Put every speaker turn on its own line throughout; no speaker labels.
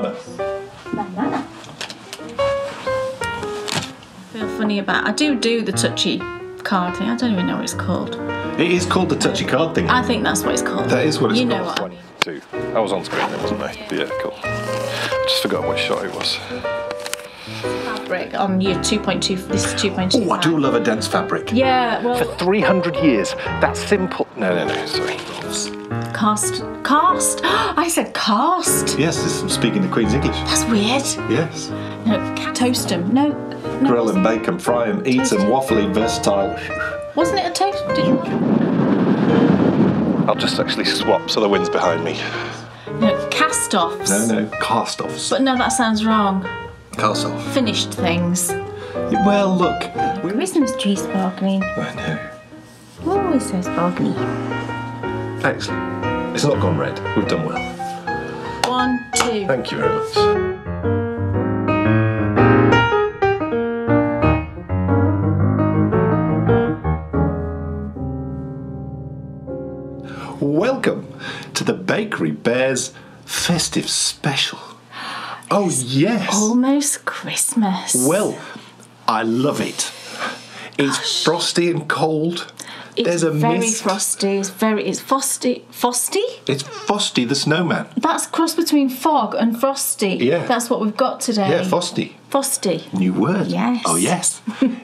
Banana.
Banana. I feel funny about... I do the touchy card thing. I don't even know what it's called.
It is called the touchy card thing.
I think that's what it's called.
That is what it's
you
called.
You know what I mean.
Two. I was on screen then, wasn't I? Yeah, cool. I just forgot which shot it was.
Fabric on your 2.2. This is 2.2.
Oh, I do love a dense fabric.
Yeah, well...
For 300 years, that simple... No, sorry.
Cast? I said cast.
Yes, this is speaking the Queen's English.
That's weird.
Yes.
No, toast them. No.
Grill them, bake them, fry them, eat them, waffly, versatile.
Wasn't it a toast?
I'll just actually swap so the wind's behind me.
No, cast-offs.
No, cast-offs.
But no, that sounds wrong.
Cast-off.
Finished things.
Well, look.
Christmas tree sparkling.
I know.
Always so sparkly.
Excellent. It's not gone red. We've done well.
1, 2.
Thank you very much. Welcome to the Bakery Bears Festive Special. Oh, yes.
Almost Christmas.
Well, I love it. It's frosty and cold. There's a
very
mist.
frosty. It's frosty. Frosty?
It's Frosty the Snowman.
That's cross between fog and frosty.
Yeah.
That's what we've got today.
Yeah, Frosty.
Frosty.
New word.
Yes.
Oh, yes.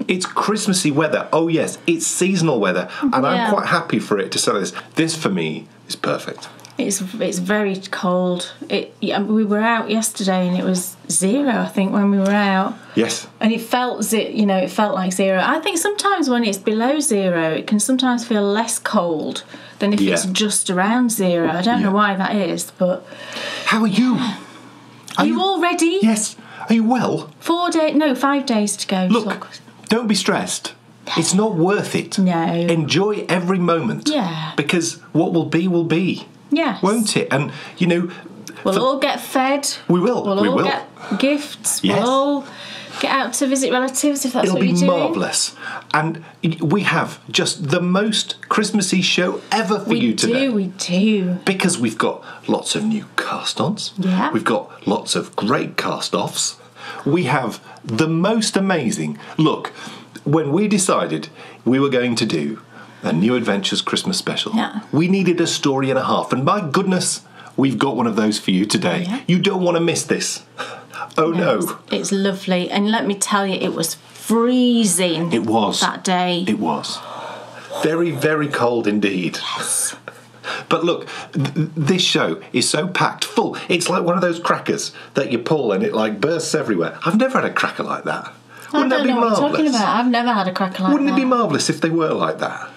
It's Christmassy weather. Oh, yes. It's seasonal weather. And I'm quite happy for it to say this. This, for me, is perfect.
It's very cold. We were out yesterday and it was 0, I think, when we were out.
Yes.
And it felt like 0. I think sometimes when it's below 0, it can sometimes feel less cold than if it's just around 0. I don't know why that is, but...
How are you?
Are you all ready?
Yes. Are you well?
5 days to go.
Look, don't be stressed. It's not worth it.
No.
Enjoy every moment.
Yeah.
Because what will be, will be.
Yes.
Won't it? And,
we'll all get fed.
We will.
We'll all get gifts.
Yes.
We'll all get out to visit relatives if that's
It'll
what you're doing.
It'll be marvellous. And we have just the most Christmassy show ever for you today.
We do.
Because we've got lots of new cast-ons.
Yeah.
We've got lots of great cast-offs. We have the most amazing... Look, when we decided we were going to do a New Adventures Christmas special, we needed a story and a half. And my goodness, we've got one of those for you today.
Yeah.
You don't want to miss this. Oh, no.
It's lovely. And let me tell you, it was freezing.
It was.
That day.
It was. Very, very cold indeed.
Yes.
But look, this show is so packed full. It's like one of those crackers that you pull and it like bursts everywhere. I've never had a cracker like that. Wouldn't that be marvellous?
What you're talking about. I've never had a cracker like
Wouldn't
that.
it be marvellous if they were like that?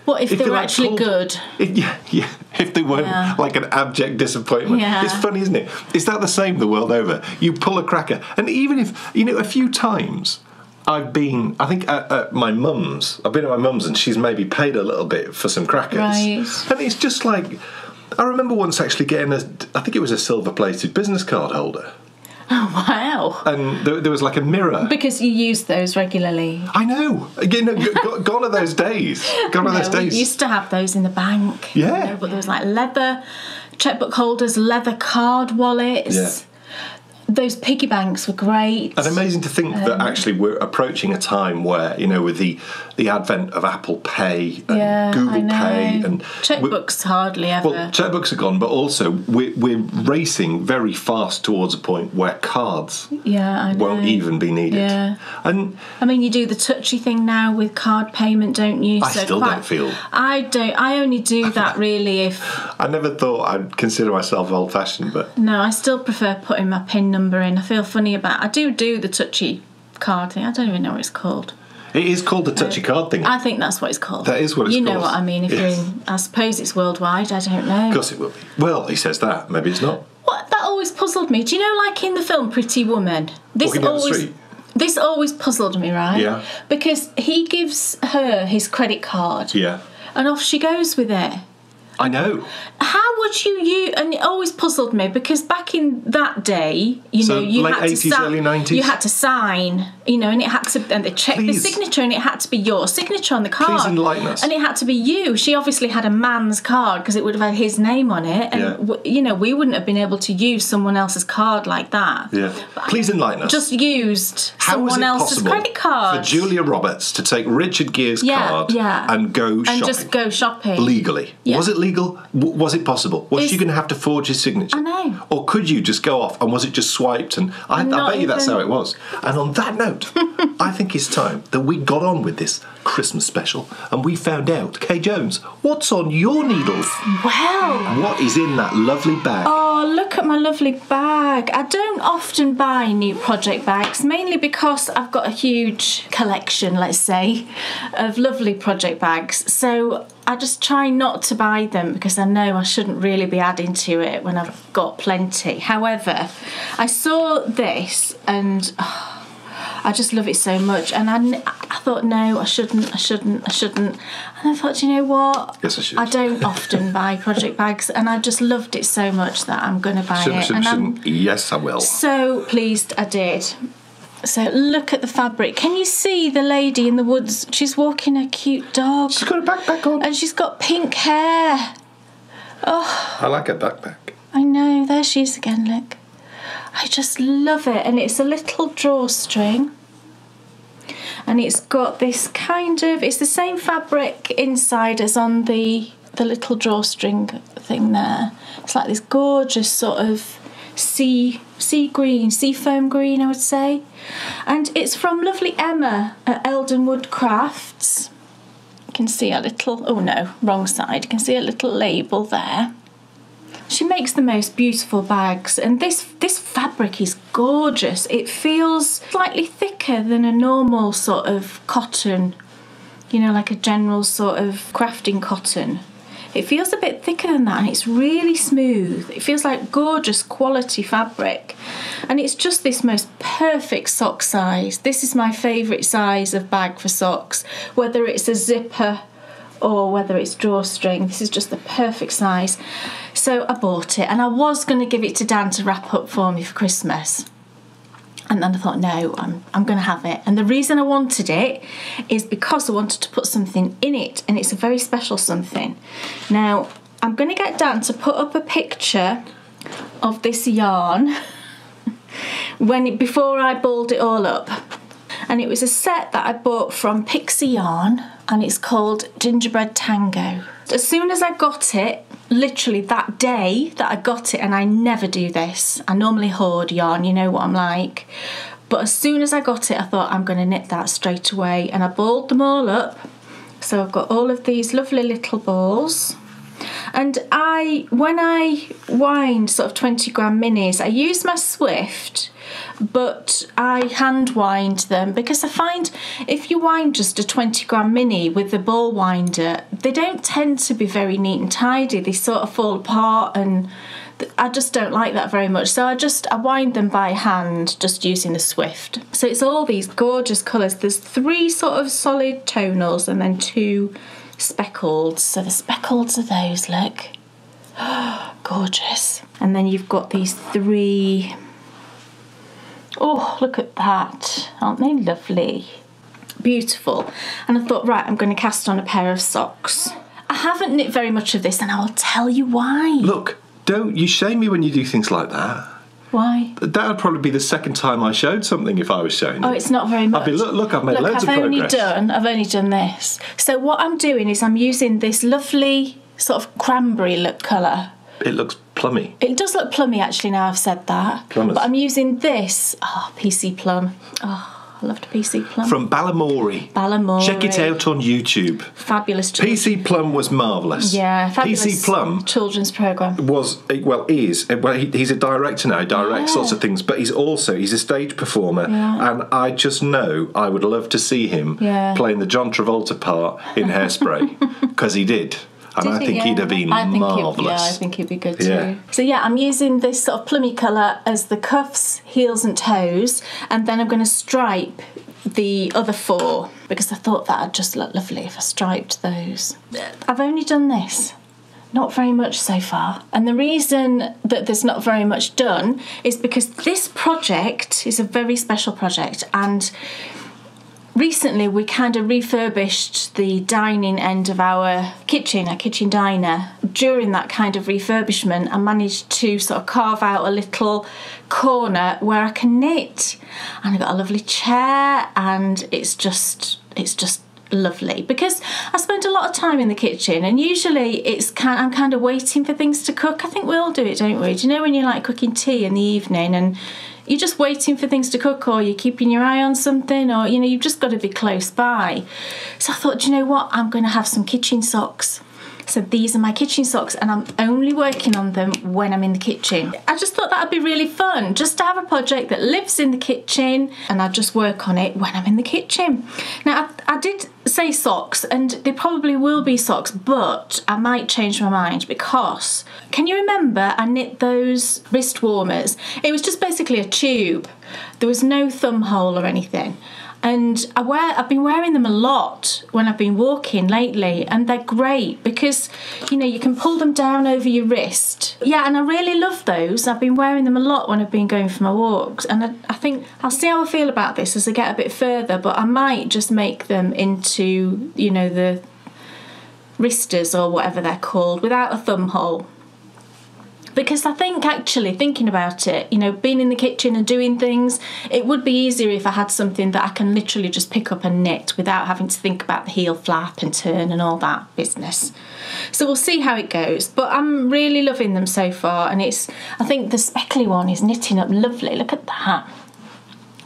What, if they were actually good?
If they weren't like an abject disappointment.
Yeah.
It's funny, isn't it? Is that the same the world over? You pull a cracker, and even if, a few times I've been, I think at my mum's, I've been at my mum's and she's maybe paid a little bit for some crackers.
Right.
And it's just like, I remember once actually getting I think it was a silver-plated business card holder.
Oh, wow.
And there was like a mirror.
Because you use those regularly.
I know. Gone are those days. Gone are those days.
We used to have those in the bank.
Yeah.
But there was like leather checkbook holders, leather card wallets.
Yeah.
Those piggy banks were great.
And amazing to think that actually we're approaching a time where, with the advent of Apple Pay and Google Pay and
checkbooks hardly ever.
Well, checkbooks are gone, but also we're racing very fast towards a point where cards won't even be needed.
Yeah.
And
I mean, you do the touchy thing now with card payment, don't you?
I still don't feel.
I don't. I only do that really if.
I never thought I'd consider myself old-fashioned, but
no, I still prefer putting my PIN number in. I feel funny about. I do the touchy card thing. I don't even know what it's called.
It is called the touchy card thing.
I think that's what it's called.
That is what it's called.
You know what I mean. If you're in, I suppose it's worldwide. I don't know.
Of course it will be. Well, he says that. Maybe it's not.
What, that always puzzled me. Do you know, like in the film Pretty Woman?
Walking down the street.
This always puzzled me, right?
Yeah.
Because he gives her his credit card.
Yeah.
And off she goes with it.
I know.
How would you use... And it always puzzled me, because back in that day, you know, you
late
had to
80s, early 90s?
You had to sign, you know, and it had to... And they checked the signature, and it had to be your signature on the card.
Please enlighten us.
And it had to be you. She obviously had a man's card, because it would have had his name on it. And, you know, we wouldn't have been able to use someone else's card like that.
Yeah. Please enlighten us.
Just used someone else's credit card.
For Julia Roberts to take Richard Gere's card and go shopping?
And just go shopping.
Legally.
Yeah.
Was it legal? Was it possible? Was she going to have to forge his signature?
I know.
Or could you just go off, and was it just swiped? And I bet you that's how it was. And on that note, I think it's time that we got on with this Christmas special, and we found out, Kay Jones, what's on your needles?
Well,
what is in that lovely bag?
Oh, look at my lovely bag. I don't often buy new project bags, mainly because I've got a huge collection, let's say, of lovely project bags. So I just try not to buy them, because I know I shouldn't really be adding to it when I've got plenty. However, I saw this and I just love it so much, and I thought, no, I shouldn't. And I thought, you know what?
Yes, I should.
I don't often buy project bags, and I just loved it so much that I'm going to buy it.
Shouldn't. Yes, I will.
So pleased I did. So look at the fabric. Can you see the lady in the woods? She's walking a cute dog.
She's got a backpack on.
And she's got pink hair. Oh,
I like her backpack.
I know. There she is again, look. I just love it. And it's a little drawstring. And it's got this kind of... It's the same fabric inside as on the little drawstring thing there. It's like this gorgeous sort of sea green, sea foam green, I would say. And it's from lovely Emma at Eldenwood Crafts. You can see a little... Oh, no, wrong side. You can see a little label there. She makes the most beautiful bags, and this fabric is gorgeous. It feels slightly thicker than a normal sort of cotton, you know, like a general sort of crafting cotton. It feels a bit thicker than that, and it's really smooth. It feels like gorgeous quality fabric, and it's just this most perfect sock size. This is my favourite size of bag for socks, whether it's a zipper or whether it's drawstring. This is just the perfect size. So I bought it, and I was going to give it to Dan to wrap up for me for Christmas. And then I thought, no, I'm going to have it. And the reason I wanted it is because I wanted to put something in it, and it's a very special something. Now, I'm going to get Dan to put up a picture of this yarn before I balled it all up. And it was a set that I bought from Pixie Yarn, and it's called Gingerbread Tango. As soon as I got it, literally that day that I got it, and I never do this, I normally hoard yarn, you know what I'm like, but as soon as I got it, I thought, I'm going to knit that straight away, and I balled them all up. So I've got all of these lovely little balls. And when I wind sort of 20 gram minis, I use my Swift, but I hand wind them, because I find if you wind just a 20 gram mini with the ball winder, they don't tend to be very neat and tidy. They sort of fall apart, and I just don't like that very much. So I wind them by hand, just using the Swift. So it's all these gorgeous colours. There's 3 sort of solid tonals and then 2 speckled. So the speckleds are those, look. Gorgeous. And then you've got these 3... Oh, look at that. Aren't they lovely? Beautiful. And I thought, right, I'm going to cast on a pair of socks. I haven't knit very much of this, and I'll tell you why.
Look, don't you shame me when you do things like that.
Why?
That would probably be the second time I showed something if I was showing it.
Oh, it's not very much.
I'd be, look, I've made loads of progress.
I've only done this. So what I'm doing is I'm using this lovely sort of cranberry look colour.
It looks plummy.
It does look plummy, actually, now I've said that.
Plumbers.
But I'm using this. Oh, PC Plum. Oh, I loved PC Plum.
From Ballamori. Check it out on YouTube.
Fabulous.
PC Plum was marvellous.
Yeah, fabulous.
PC Plum
children's programme.
He's a director now, he directs lots of things, but he's a stage performer, and I just know I would love to see him playing the John Travolta part in Hairspray, because he did. And I think he'd have been marvellous.
I think he'd be good too. So I'm using this sort of plummy colour as the cuffs, heels and toes, and then I'm going to stripe the other 4, because I thought that'd just look lovely if I striped those. I've only done this. Not very much so far. And the reason that there's not very much done is because this project is a very special project, and recently we kind of refurbished the dining end of our kitchen diner. During that kind of refurbishment, I managed to sort of carve out a little corner where I can knit, and I've got a lovely chair, and it's just lovely because I spend a lot of time in the kitchen, and usually I'm kind of waiting for things to cook. I think we all do it, don't we? Do you know when you're like cooking tea in the evening and you're just waiting for things to cook, or you're keeping your eye on something, or you've just got to be close by. So I thought, do you know what, I'm going to have some kitchen socks. So these are my kitchen socks, and I'm only working on them when I'm in the kitchen. I just thought that'd be really fun, just to have a project that lives in the kitchen, and I just work on it when I'm in the kitchen. Now, I did say socks, and they probably will be socks, but I might change my mind because, can you remember I knit those wrist warmers? It was just basically a tube. There was no thumb hole or anything. And I've been wearing them a lot when I've been walking lately, and they're great because, you can pull them down over your wrist. Yeah, and I really love those. I've been wearing them a lot when I've been going for my walks, and I think I'll see how I feel about this as I get a bit further, but I might just make them into, the wristers or whatever they're called, without a thumb hole. Because I think, actually, thinking about it, being in the kitchen and doing things, it would be easier if I had something that I can literally just pick up and knit without having to think about the heel flap and turn and all that business. So we'll see how it goes. But I'm really loving them so far, and I think the speckly one is knitting up lovely. Look at that.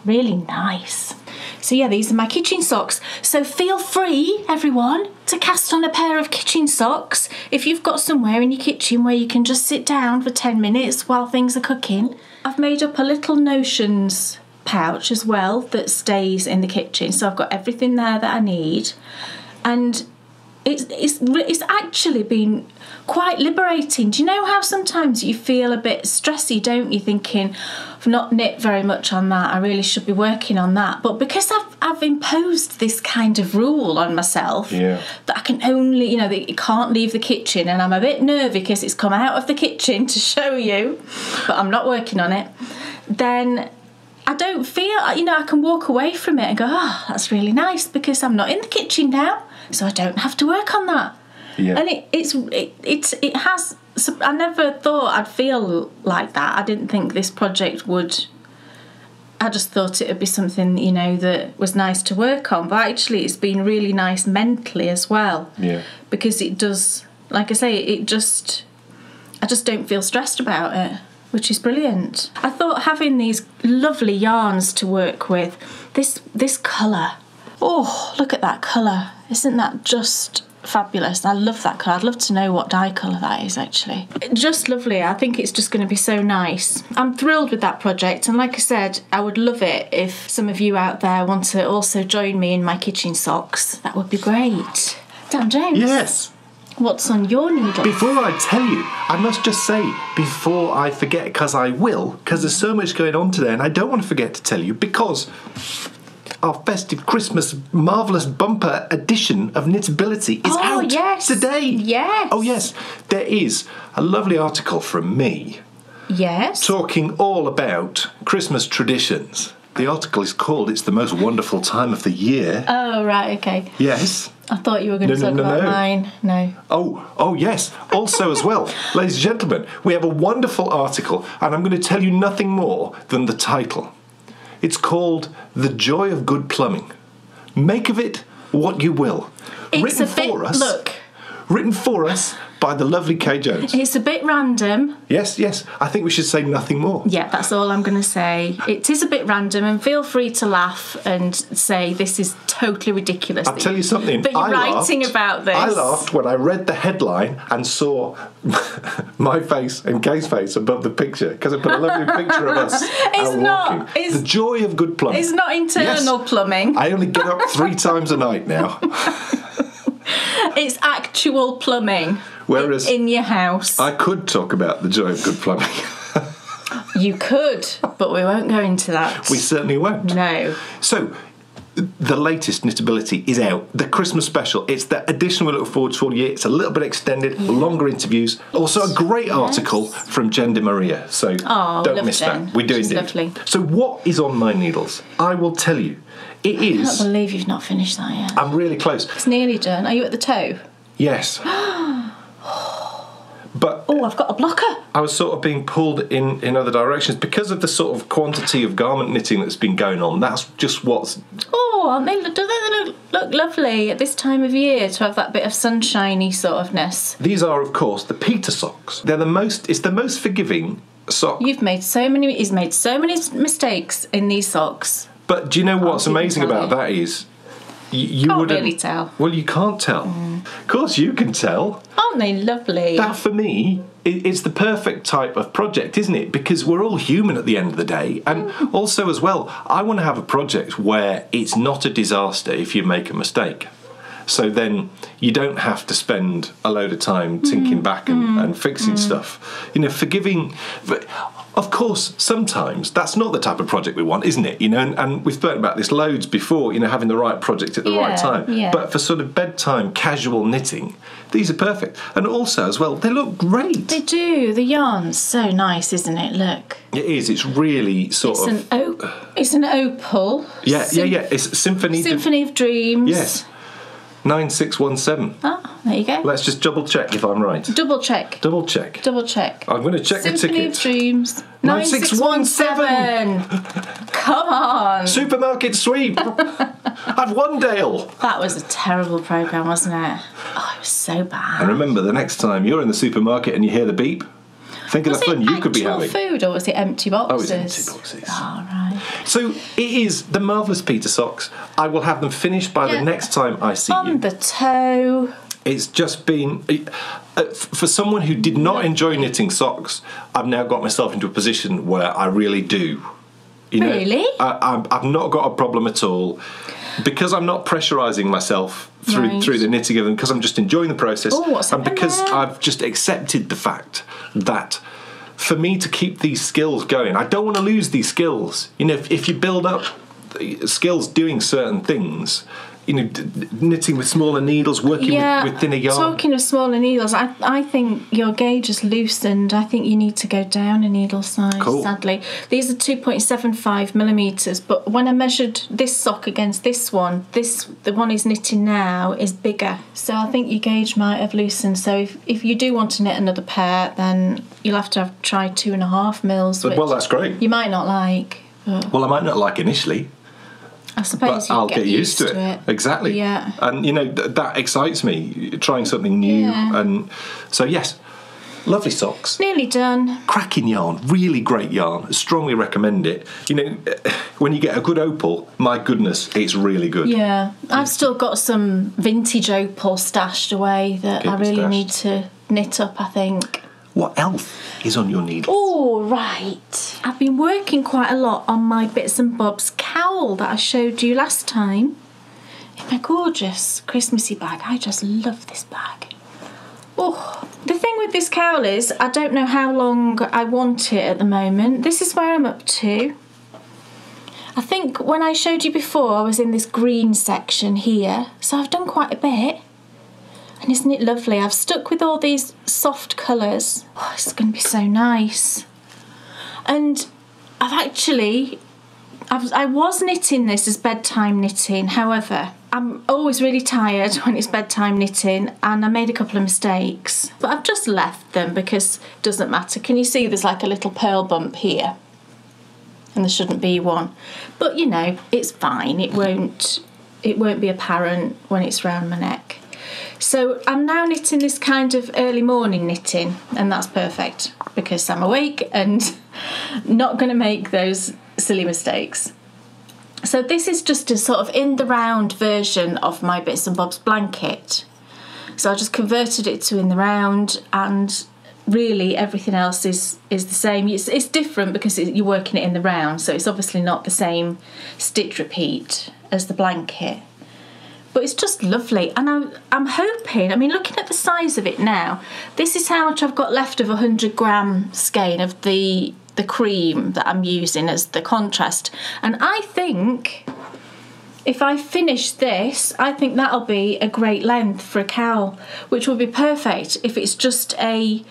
Really nice. So yeah, these are my kitchen socks. So feel free, everyone, to cast on a pair of kitchen socks if you've got somewhere in your kitchen where you can just sit down for 10 minutes while things are cooking. I've made up a little notions pouch as well that stays in the kitchen. So I've got everything there that I need. And it's actually been quite liberating. Do you know how sometimes you feel a bit stressy, don't you, thinking, I've not knit very much on that, I really should be working on that. But because I've imposed this kind of rule on myself that I can only, that you can't leave the kitchen, and I'm a bit nervy because it's come out of the kitchen to show you, but I'm not working on it, then I don't feel, I can walk away from it and go, that's really nice because I'm not in the kitchen now, so I don't have to work on that. Yeah. And it has. I never thought I'd feel like that. I didn't think this project would. I just thought it would be something that was nice to work on. But actually, it's been really nice mentally as well. Yeah. Because it does, like I say, I just don't feel stressed about it, which is brilliant. I thought having these lovely yarns to work with, this colour. Oh, look at that colour! Isn't that just fabulous? I love that colour. I'd love to know what dye colour that is, actually. Just lovely. I think it's just going to be so nice. I'm thrilled with that project, and like I said, I would love it if some of you out there want to also join me in my kitchen socks. That would be great. Dan James.
Yes.
What's on your needle?
Before I tell you, I must just say, before I forget, because I will, because there's so much going on today, and I don't want to forget to tell you, because our festive Christmas marvellous bumper edition of Knitability is out today.
Yes.
Oh, yes. There is a lovely article from me.
Yes.
Talking all about Christmas traditions. The article is called It's the Most Wonderful Time of the Year.
Oh, right, okay.
Yes.
I thought you were going to talk about mine. No.
Oh, yes. Also as well, ladies and gentlemen, we have a wonderful article, and I'm going to tell you nothing more than the title. It's called The Joy of Good Plumbing. Make of it what you will.
It's
Written for us by the lovely Kay Jones.
It's a bit random.
Yes. I think we should say nothing more.
Yeah, that's all I'm going to say. It is a bit random, and feel free to laugh and say this is totally ridiculous.
I'll tell you something.
But you're writing about this.
I laughed when I read the headline and saw my face and Kay's face above the picture, because I put a lovely picture of us walking. The Joy of Good Plumbing.
It's not internal plumbing.
I only get up 3 times a night now.
It's actual plumbing. Whereas in your house.
I could talk about the joy of good plumbing.
You could, but we won't go into that.
We certainly won't.
No.
So, the latest Knitability is out. The Christmas special. It's the edition we look forward to all year. It's a little bit extended, longer interviews. Also a great article from Jen Di Maria. So don't miss
Jen.
that. We do
She's
indeed.
lovely.
So what is on my needles? I will tell you. It is...
I can't believe you've not finished that yet.
I'm really close.
It's nearly done. Are you at the toe?
Yes. But
I've got a blocker.
I was sort of being pulled in other directions because of the sort of quantity of garment knitting that's been going on. That's just what's...
Oh, do they look lovely at this time of year to have that bit of sunshiny sort ofness?
These are, of course, the Peter socks. It's the most forgiving sock.
He's made so many mistakes in these socks.
But do you know what's amazing about that is... You
can't
wouldn't
really tell.
Well, you can't tell. Of course you can tell.
Aren't they lovely?
That, for me, it's the perfect type of project, isn't it? Because we're all human at the end of the day. And also, as well, I want to have a project where it's not a disaster if you make a mistake. So then you don't have to spend a load of time thinking back and fixing stuff. You know, forgiving... Of course, sometimes that's not the type of project we want, isn't it? You know, and we've spoken about this loads before, you know, having the right project at the right time.
Yeah.
But for sort of bedtime casual knitting, these are perfect. And also, as well, they look great.
They do. The yarn's so nice, isn't it? Look.
It is. It's really sort of...
It's an opal.
Yeah. It's Symphony
of Dreams.
Yes. 9617.
Ah, there you go.
Let's just double check if I'm right.
Double check.
Double check.
I'm
going to check the ticket.
Symphony of Dreams.
9617.
Come on.
Supermarket sweep. I've won, Dale.
That was a terrible programme, wasn't it? Oh, it was so bad.
And remember, the next time you're in the supermarket and you hear the beep, think of the fun you could be having.
Was it actual food or was it empty boxes?
Oh, it was empty boxes.
Oh, right.
So it is the marvellous Peter socks. I will have them finished by the next time I see you.
On the toe.
It's just been... for someone who did not enjoy knitting socks, I've now got myself into a position where I really do. You know,
really?
I've not got a problem at all. Because I'm not pressurising myself through the knitting of them, because I'm just enjoying the process.
Oh, what's
and because
there?
I've just accepted the fact that for me to keep these skills going, I don't want to lose these skills. You know, if you build up skills doing certain things, you know, knitting with smaller needles, working with thinner yarn.
Talking of smaller needles, I think your gauge is loosened. I think you need to go down a needle size, sadly. These are 2.75 millimetres, but when I measured this sock against this one, the one he's knitting now is bigger. So I think your gauge might have loosened. So if you do want to knit another pair, then you'll have to try 2.5 mils.
Well, that's great.
You might not like.
Well, I might not like initially.
I suppose
I'll get used to it. Exactly.
Yeah.
And, you know, that excites me, trying something new.
Yeah.
And so, yes, lovely socks.
Nearly done.
Cracking yarn, really great yarn. Strongly recommend it. You know, when you get a good opal, my goodness, it's really good.
Yeah. I've still got some vintage opal stashed away that I really need to knit up, I think.
What else is on your needle?
Oh, right. I've been working quite a lot on my Bits and Bobs cowl that I showed you last time. In my gorgeous Christmassy bag. I just love this bag. Oh, the thing with this cowl is I don't know how long I want it at the moment. This is where I'm up to. I think when I showed you before, I was in this green section here. So I've done quite a bit. And isn't it lovely? I've stuck with all these soft colours. Oh, it's going to be so nice. And I was knitting this as bedtime knitting. However, I'm always really tired when it's bedtime knitting and I made a couple of mistakes. But I've just left them because it doesn't matter. Can you see there's like a little pearl bump here? And there shouldn't be one. But, you know, it's fine. It won't be apparent when it's round my neck. So I'm now knitting this kind of early morning knitting, and that's perfect because I'm awake and not going to make those silly mistakes. So this is just a sort of in the round version of my Bits and Bobs blanket. So I just converted it to in the round, and really everything else is the same. It's different because you're working it in the round, so it's obviously not the same stitch repeat as the blanket. But it's just lovely, and I'm hoping, I mean, looking at the size of it now, this is how much I've got left of 100 gram skein of the cream that I'm using as the contrast. And I think if I finish this, I think that'll be a great length for a cowl, which would be perfect if it's just a,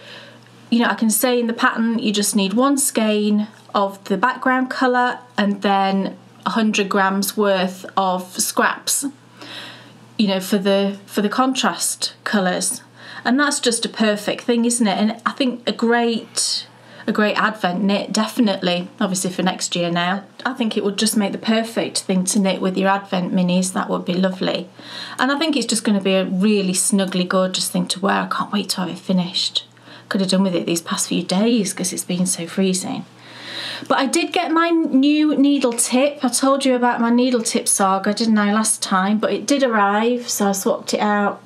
you know, I can say in the pattern you just need 1 skein of the background colour and then 100 grams worth of scraps, you know, for the contrast colours. And that's just a perfect thing, isn't it? And I think a great advent knit, definitely, obviously for next year now. I think it would just make the perfect thing to knit with your advent minis. That would be lovely. And I think it's just going to be a really snuggly gorgeous thing to wear. I can't wait to have it finished. Could have done with it these past few days because it's been so freezing. But I did get my new needle tip. I told you about my needle tip saga, didn't I, last time? But it did arrive, so I swapped it out.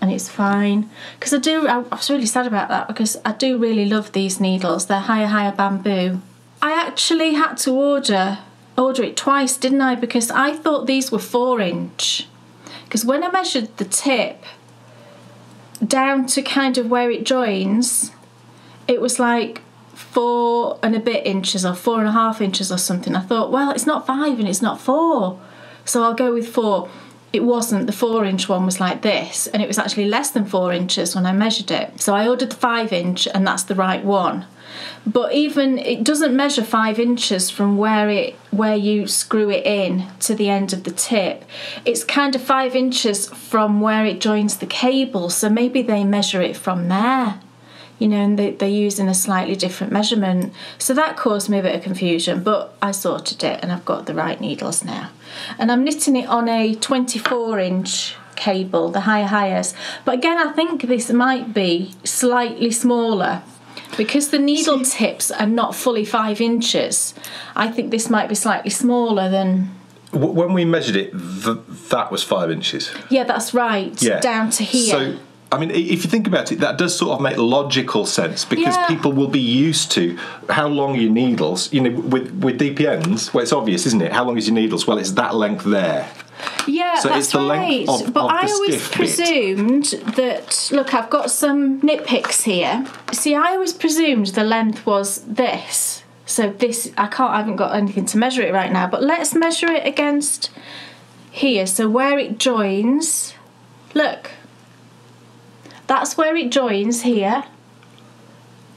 And it's fine, because I was really sad about that, because I do really love these needles. They're higher bamboo. I actually had to order it twice, didn't I, because I thought these were 4-inch, because when I measured the tip down to kind of where it joins, it was like 4 and a bit inches or 4.5 inches or something. I thought, well, it's not 5 and it's not 4, so I'll go with 4. It wasn't. The 4-inch one was like this, and it was actually less than 4 inches when I measured it. So I ordered the 5-inch, and that's the right one. But even it doesn't measure 5 inches from where you screw it in to the end of the tip. It's kind of 5 inches from where it joins the cable. So maybe they measure it from there, you know, and they're using a slightly different measurement. So that caused me a bit of confusion, but I sorted it and I've got the right needles now. And I'm knitting it on a 24-inch cable, the higher. But again, I think this might be slightly smaller because the needle tips are not fully 5 inches. I think this might be slightly smaller than...
When we measured it, that was 5 inches.
Yeah, that's right,
yeah.
Down to here.
So, I mean, if you think about it, that does sort of make logical sense, because people will be used to how long your needles, you know, with DPNs, well, it's obvious, isn't it? How long is your needles? Well, it's that length there.
Yeah,
so
that's
it's the
right.
length of
but
the
I always
stiff
presumed that, look, I've got some knit picks here. See, I always presumed the length was this. So this, I haven't got anything to measure it right now, but let's measure it against here. So where it joins, look. That's where it joins here.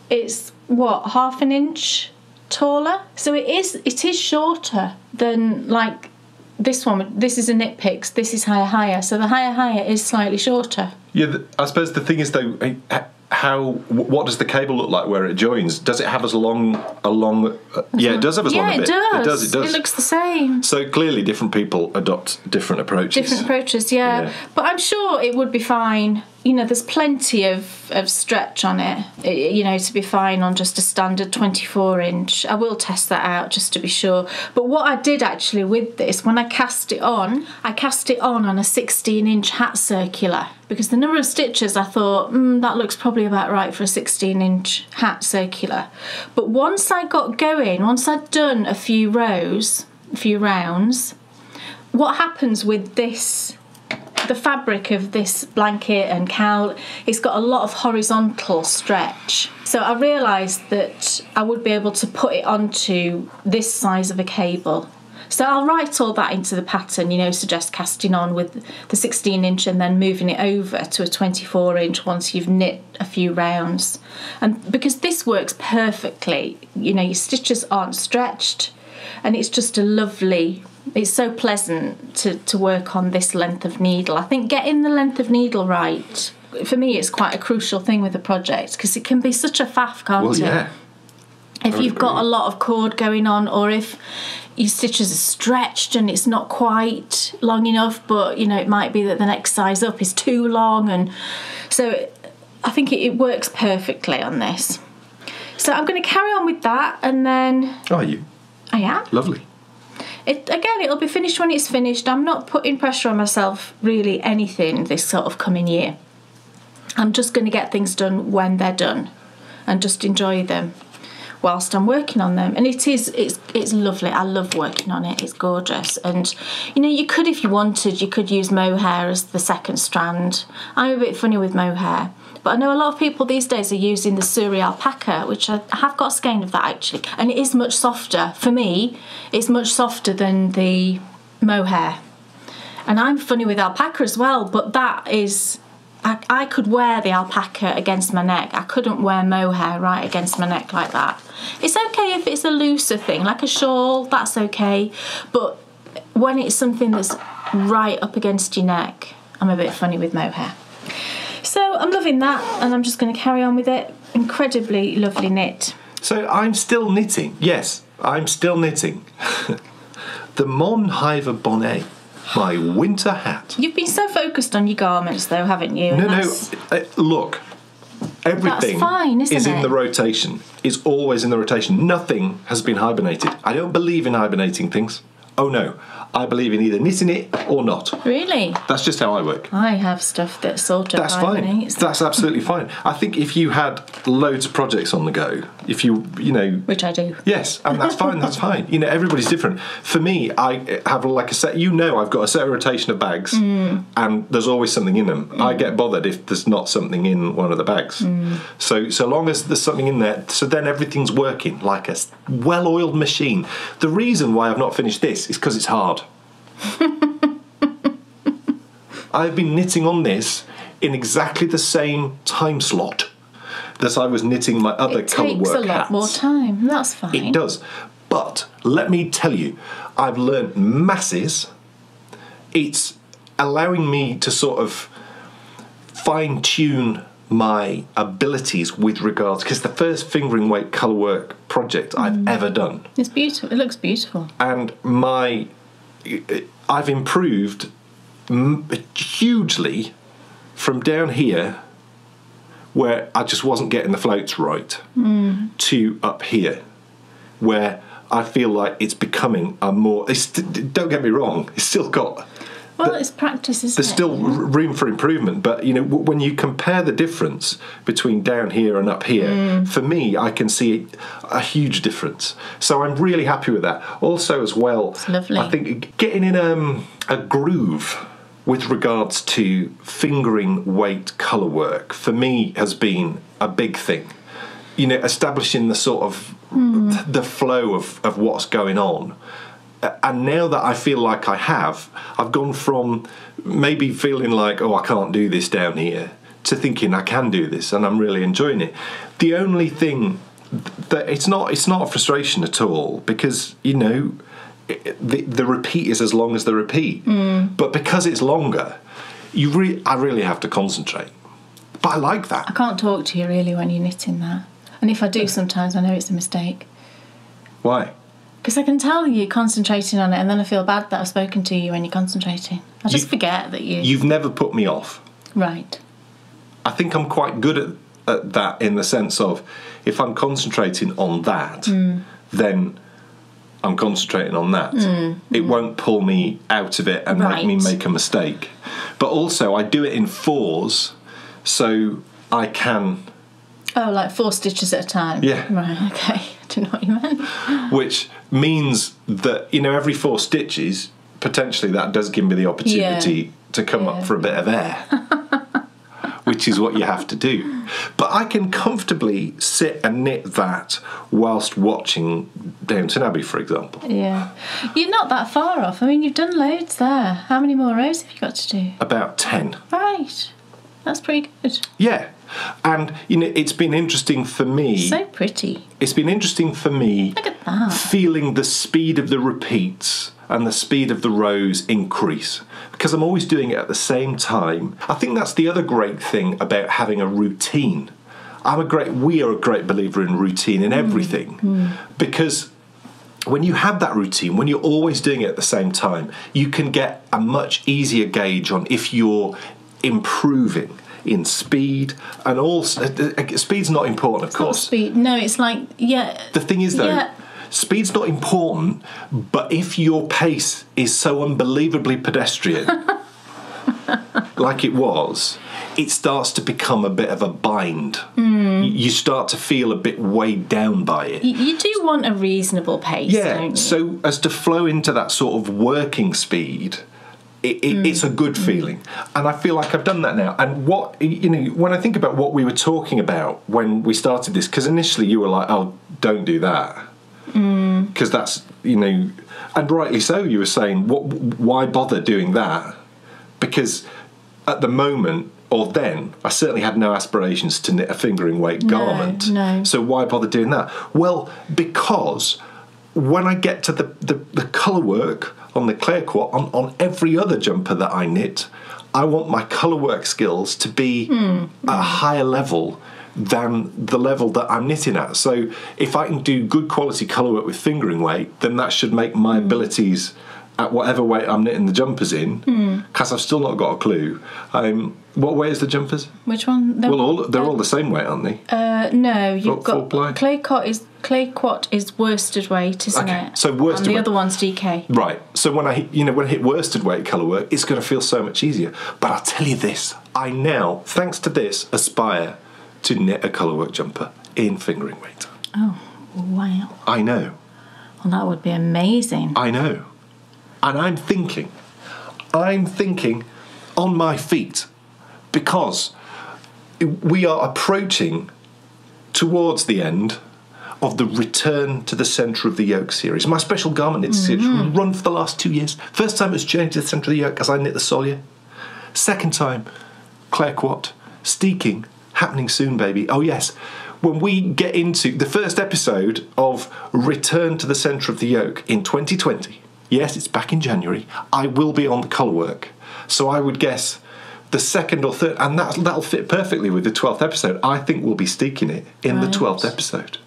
It's what, 1/2 inch taller? So it is shorter than like this one. This is a knit picks. This is higher. So the higher is slightly shorter.
Yeah, I suppose the thing is though, what does the cable look like where it joins? Does it have as long? Yeah, it does have as long a bit.
Yeah, it does.
It does.
It looks the same.
So clearly, different people adopt different approaches.
Yeah. But I'm sure it would be fine. You know, there's plenty of stretch on it, you know, to be fine on just a standard 24-inch. I will test that out just to be sure. But what I did actually with this, when I cast it on a 16-inch hat circular, because the number of stitches, I thought, that looks probably about right for a 16-inch hat circular. But once I got going, once I'd done a few rounds, what happens with this, the fabric of this blanket and cowl, it's got a lot of horizontal stretch. So I realised that I would be able to put it onto this size of a cable. So I'll write all that into the pattern, you know, suggest casting on with the 16-inch and then moving it over to a 24-inch once you've knit a few rounds. And because this works perfectly, you know, your stitches aren't stretched, and it's just a lovely... It's so pleasant to work on this length of needle. I think getting the length of needle right, for me, it's quite a crucial thing with a project, because it can be such a faff, can't it?
Yeah.
If you've got a lot of cord going on, or if your stitches are stretched and it's not quite long enough, but, you know, it might be that the next size up is too long. And so I think it works perfectly on this. So I'm going to carry on with that, and then...
Oh, are you?
I am.
Lovely.
It'll be finished when it's finished. I'm not putting pressure on myself, really, anything this sort of coming year. I'm just going to get things done when they're done and just enjoy them whilst I'm working on them. And it's lovely. I love working on it. It's gorgeous. And, you know, you could, if you wanted, you could use mohair as the second strand. I'm a bit funny with mohair. But I know a lot of people these days are using the Suri alpaca, which I have got a skein of that actually. And it is much softer. For me, it's much softer than the mohair. And I'm funny with alpaca as well, but that is... I could wear the alpaca against my neck. I couldn't wear mohair right against my neck like that. It's okay if it's a looser thing, like a shawl, that's okay. But when it's something that's right up against your neck, I'm a bit funny with mohair. So I'm loving that, and I'm just going to carry on with it. Incredibly lovely knit.
So I'm still knitting. Yes, I'm still knitting. The Mon Hiver Bonnet. My winter hat.
You've been so focused on your garments, though, haven't you?
No. Look, everything
fine,
is in the rotation. Is always in the rotation. Nothing has been hibernated. I don't believe in hibernating things. Oh no, I believe in either knitting it or not.
Really?
That's just how I work.
I have stuff that sort of hibernates.
That's absolutely fine. I think if you had loads of projects on the go, if you know...
Which I do.
Yes, and that's fine, that's fine. You know, everybody's different. For me, I have like a set... You know I've got a set rotation of bags, and there's always something in them. I get bothered if there's not something in one of the bags. So long as there's something in there, so then everything's working like a well-oiled machine. The reason why I've not finished this is because it's hard. I've been knitting on this in exactly the same time slot that I was knitting my other colour work hats.
It takes a lot more time. That's fine.
It does. But let me tell you, I've learnt masses. It's allowing me to sort of fine-tune my abilities with regards... Because the first fingering weight colour work project I've ever done.
It's beautiful. It looks beautiful.
And I've improved hugely from down here, where I just wasn't getting the floats right, to up here, where I feel like it's becoming a more... don't get me wrong, it's still got...
Well, it's practice, isn't it?
There's still room for improvement, but you know, when you compare the difference between down here and up here, for me, I can see a huge difference. So I'm really happy with that. Also, as well,
it's lovely.
I think getting in a groove with regards to fingering weight colour work for me has been a big thing. You know, establishing the sort of the flow of what's going on. And now that I feel like I've gone from maybe feeling like, oh, I can't do this down here, to thinking I can do this, and I'm really enjoying it. The only thing that it's not a frustration at all, because you know the repeat is as long as the repeat, but because it's longer, I really have to concentrate. But I like that.
I can't talk to you really when you're knitting that, and if I do, sometimes I know it's a mistake.
Why?
Because I can tell you're concentrating on it, and then I feel bad that I've spoken to you when you're concentrating. I just forget that you...
You've never put me off.
Right.
I think I'm quite good at that, in the sense of, if I'm concentrating on that, then I'm concentrating on that. It won't pull me out of it and make me make a mistake. But also, I do it in fours, so I can...
Oh, like 4 stitches at a time?
Yeah.
Right, okay. I don't know what you meant.
Which means that, you know, every 4 stitches, potentially that does give me the opportunity to come up for a bit of air, which is what you have to do. But I can comfortably sit and knit that whilst watching Downton Abbey, for example.
Yeah. You're not that far off. I mean, you've done loads there. How many more rows have you got to do?
About 10.
Right. That's pretty good.
Yeah. And, you know, it's been interesting for me...
So pretty.
It's been interesting for me...
Look at that.
Feeling the speed of the repeats and the speed of the rows increase. Because I'm always doing it at the same time. I think that's the other great thing about having a routine. We are a great believer in routine in everything. Because when you have that routine, when you're always doing it at the same time, you can get a much easier gauge on if you're improving in speed. And also, speed's not important, of course.
Not speed. No, it's like,
The thing is, though, speed's not important, but if your pace is so unbelievably pedestrian, like it was, it starts to become a bit of a bind. You start to feel a bit weighed down by it.
You do want a reasonable pace, don't you?
So as to flow into that sort of working speed, it's a good feeling, and I feel like I've done that now. And what, you know, when I think about what we were talking about when we started this, because initially you were like, "Oh, don't do that," because that's, you know, And rightly so, you were saying, why bother doing that? Because at the moment, or then, I certainly had no aspirations to knit a fingering weight garment.
No.
So why bother doing that? Well, because when I get to the colour work on the clay quat, on every other jumper that I knit, I want my colour work skills to be at a higher level than the level that I'm knitting at. So if I can do good quality colour work with fingering weight, then that should make my abilities at whatever weight I'm knitting the jumpers in, because I've still not got a clue. What weight is the jumpers?
Which one?
They're all the same weight, aren't they?
No, you've got
full
clay quat is worsted weight, isn't it?
So worsted
and the
weight.
other one's DK.
Right. So when I hit worsted weight colour work, it's going to feel so much easier. But I'll tell you this: I now, thanks to this, aspire to knit a colour work jumper in fingering weight.
Oh, wow!
I know.
Well, that would be amazing.
I know. And I'm thinking on my feet, because we are approaching towards the end of the Return to the Centre of the Yoke series. My special garment knit series run for the last 2 years. First time it was Journey to the Centre of the Yoke as I knit the Solia. Second time, Claire Quat, Steeking, happening soon, baby. Oh yes, when we get into the first episode of Return to the Centre of the Yoke in 2020, yes, it's back in January, I will be on the colour work. So I would guess the second or third, and that'll fit perfectly with the 12th episode. I think we'll be steeking it in the 12th episode.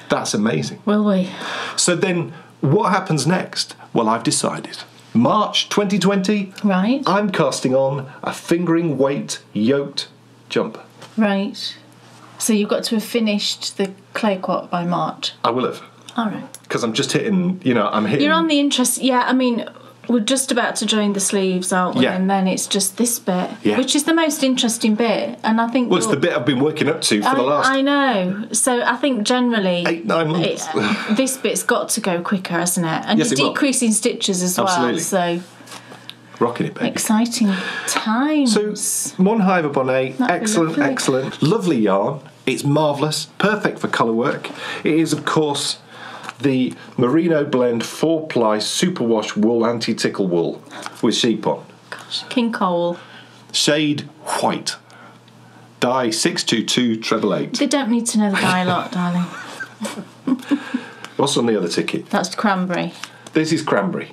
That's amazing.
Will we?
So then what happens next? Well, I've decided. March 2020,
right.
I'm casting on a fingering weight yoked jumper.
Right. So you've got to have finished the clay quat by March.
I will have.
All right.
Because I'm just hitting, I'm hitting...
You're on the interest... Yeah, I mean, we're just about to join the sleeves, aren't we?
Yeah.
And then it's just this bit,
yeah.
which is the most interesting bit. And I think...
Well, it's the bit I've been working up to for the last...
I know. So I think generally...
8-9 months.
This bit's got to go quicker, hasn't it? And
yes,
you're decreasing stitches as
Absolutely.
well, so...
Rocking it, baby.
Exciting times.
So, Mon Hiver Bonnet, excellent, excellent. Lovely yarn. It's marvellous. Perfect for colour work. It is, of course, the Merino Blend 4-ply superwash wool anti-tickle wool with sheep on.
Gosh, King Cole.
Shade white. Dye 622888.
They don't need to know the dye lot, darling.
What's on the other ticket?
That's cranberry.
This is cranberry.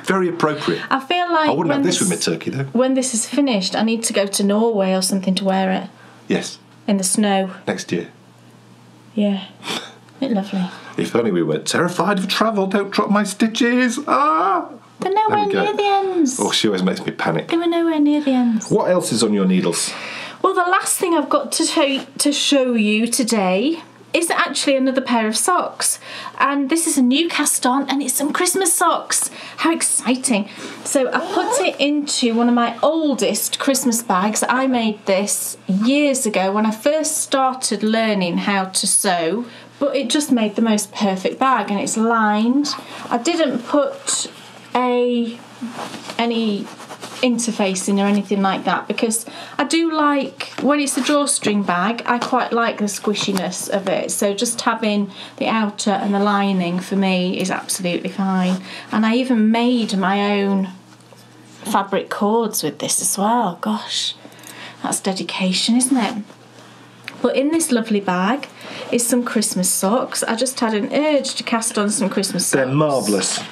Very appropriate.
I feel like
I wouldn't have this with my turkey, though.
When this is finished, I need to go to Norway or something to wear it.
Yes.
In the snow.
Next year.
Yeah. It's lovely.
If only we weren't terrified of travel. Don't drop my stitches. Ah!
They're nowhere near the ends.
Oh, she always makes me panic.
They were nowhere near the ends.
What else is on your needles?
Well, the last thing I've got to show you today is actually another pair of socks. And this is a new cast on, and it's some Christmas socks. How exciting. So I put it into one of my oldest Christmas bags. I made this years ago when I first started learning how to sew, but it just made the most perfect bag, and it's lined. I didn't put any interfacing or anything like that, because I do like, when it's a drawstring bag, I quite like the squishiness of it, so just having the outer and the lining for me is absolutely fine. And I even made my own fabric cords with this as well. Gosh, that's dedication, isn't it? But in this lovely bag is some Christmas socks. I just had an urge to cast on some Christmas socks.
They're marvellous.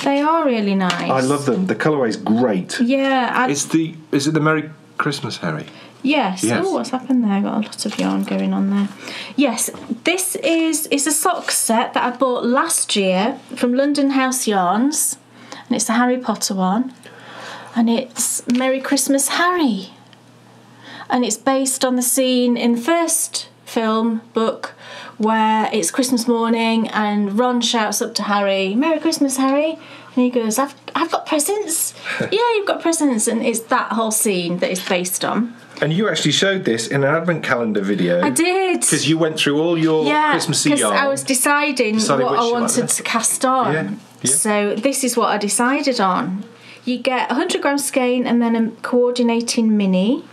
They are really nice.
I love them. The colourway's great.
Yeah.
Is it the Merry Christmas, Harry?
Yes. Oh, what's happened there? I've got a lot of yarn going on there. Yes, this is a sock set that I bought last year from London House Yarns, and it's the Harry Potter one, and it's Merry Christmas, Harry. And it's based on the scene in the first film book where it's Christmas morning and Ron shouts up to Harry, "Merry Christmas, Harry," and he goes, I've got presents." "Yeah, you've got presents." And it's that whole scene that it's based on. And
you actually showed this in an advent calendar video.
I did.
Because you went through all your Christmassy yarn.
Yeah, because I was deciding what I wanted to cast on.
Yeah.
So this is what I decided on. You get 100 gram skein and then a coordinating mini.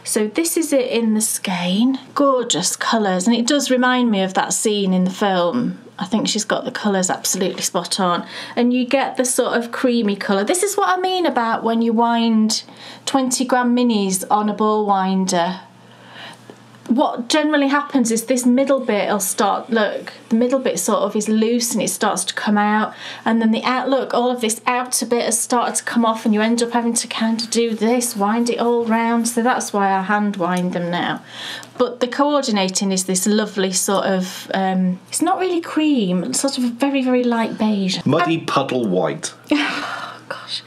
So this is it in the skein. Gorgeous colours, and it does remind me of that scene in the film. I think she's got the colours absolutely spot on. And you get the sort of creamy colour. This is what I mean about when you wind 20 gram minis on a ball winder. What generally happens is this middle bit will start, look, the middle bit sort of is loose and it starts to come out, and then all of this outer bit has started to come off, and you end up having to kind of do this, wind it all round. So that's why I hand wind them now. But the coordinating is this lovely sort of, it's not really cream, sort of very, very light beige.
Muddy puddle white.
Gosh.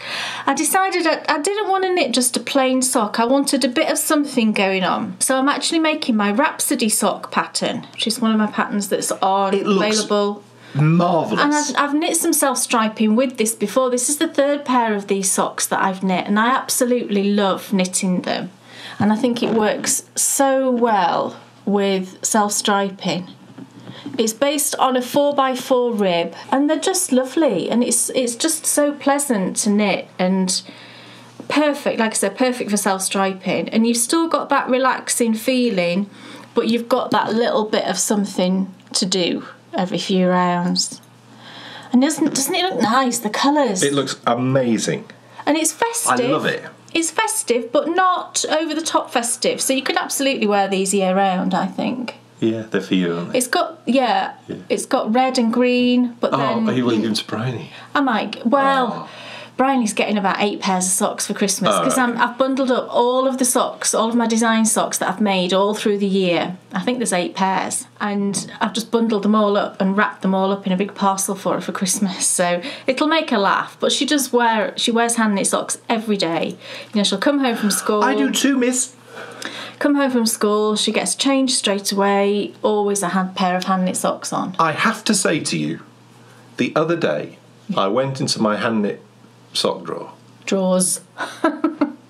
I decided I didn't want to knit just a plain sock. I wanted a bit of something going on. So I'm actually making my Rhapsody sock pattern, which is one of my patterns that's available.
Marvellous.
And I've knit some self-striping with this before. This is the third pair of these socks that I've knit, and I absolutely love knitting them. And I think it works so well with self-striping. It's based on a 4x4 rib, and they're just lovely, and it's just so pleasant to knit and perfect, like I said, perfect for self-striping. And you've still got that relaxing feeling, but you've got that little bit of something to do every few rounds. And doesn't it look nice, the colours?
It looks amazing.
And it's festive.
I love it.
It's festive, but not over the top festive. So you could absolutely wear these year round, I think.
Yeah, they're for you, aren't they?
It's got red and green, but then...
Oh, he will give them to Bryony.
I might. Well, Bryony's getting about 8 pairs of socks for Christmas, because I've bundled up all of the socks, all of my design socks that I've made all through the year. I think there's 8 pairs, and I've just bundled them all up and wrapped them all up in a big parcel for her for Christmas. So it'll make her laugh, but she wears hand knit socks every day. You know, she'll come home from school.
I do too, miss.
Come home from school, she gets changed straight away, always a pair of hand knit socks on.
I have to say to you, the other day I went into my hand knit sock
drawers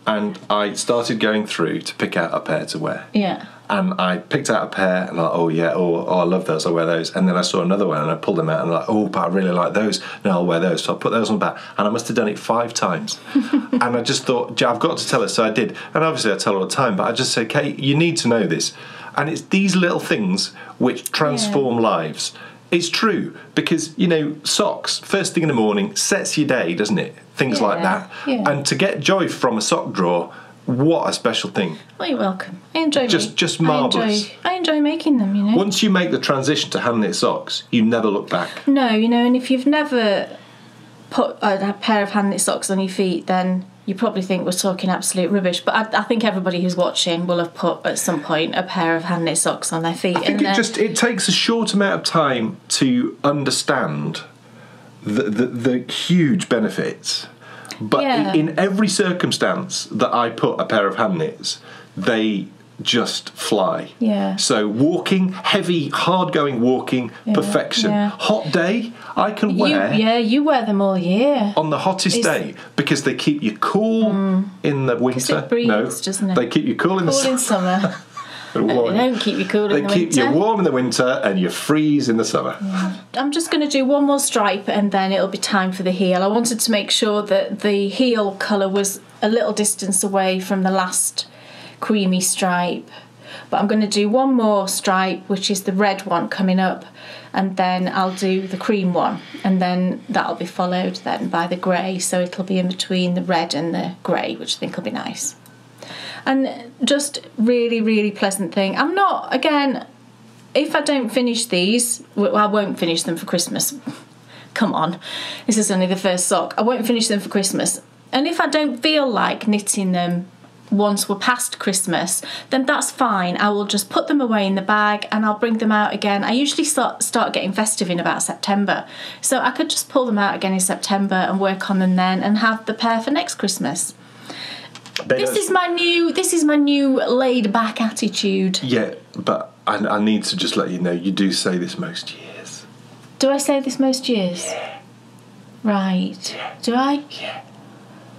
and I started going through to pick out a pair to wear.
Yeah.
And I picked out a pair and I love those, I'll wear those. And then I saw another one and I pulled them out and I'm like, but I really like those. No, I'll wear those. So I put those on the back, and I must have done it 5 times. And I just thought, I've got to tell her. So I did. And obviously I tell her all the time, but I just say, Kate, you need to know this. And it's these little things which transform lives. It's true, because, socks, first thing in the morning, sets your day, doesn't it? Things like that.
Yeah.
And to get joy from a sock drawer, what a special thing.
Well, you're welcome. I enjoy
just marvellous.
I enjoy making them,
Once you make the transition to hand knit socks, you never look back.
No, and if you've never put a pair of hand knit socks on your feet, then you probably think we're talking absolute rubbish. But I think everybody who's watching will have put at some point a pair of hand knit socks on their feet.
I think it takes a short amount of time to understand the huge benefits. But in every circumstance that I put a pair of hand knits, they just fly.
Yeah.
So walking, heavy, hard-going walking, perfection. Yeah. Hot day, I can wear...
you wear them all year.
On the hottest day, because they keep you cool in the winter.
It breathes, doesn't it?
They keep you cool in the
summer. They don't keep you cool in the winter.
They keep you warm in the winter and you freeze in the summer.
Yeah. I'm just going to do one more stripe and then it'll be time for the heel. I wanted to make sure that the heel colour was a little distance away from the last creamy stripe. But I'm going to do one more stripe, which is the red one coming up, and then I'll do the cream one, and then that'll be followed then by the grey, so it'll be in between the red and the grey, which I think will be nice. And just really, really pleasant thing. I'm not, again, if I don't finish these, well, I won't finish them for Christmas. Come on, this is only the first sock. I won't finish them for Christmas. And if I don't feel like knitting them once we're past Christmas, then that's fine. I will just put them away in the bag and I'll bring them out again. I usually start getting festive in about September, so I could just pull them out again in September and work on them then and have the pair for next Christmas. This is my new laid back attitude.
Yeah, but I need to just let you know, you do say this most years.
Do I say this most years?
Yeah.
Right. Do I?
Yeah.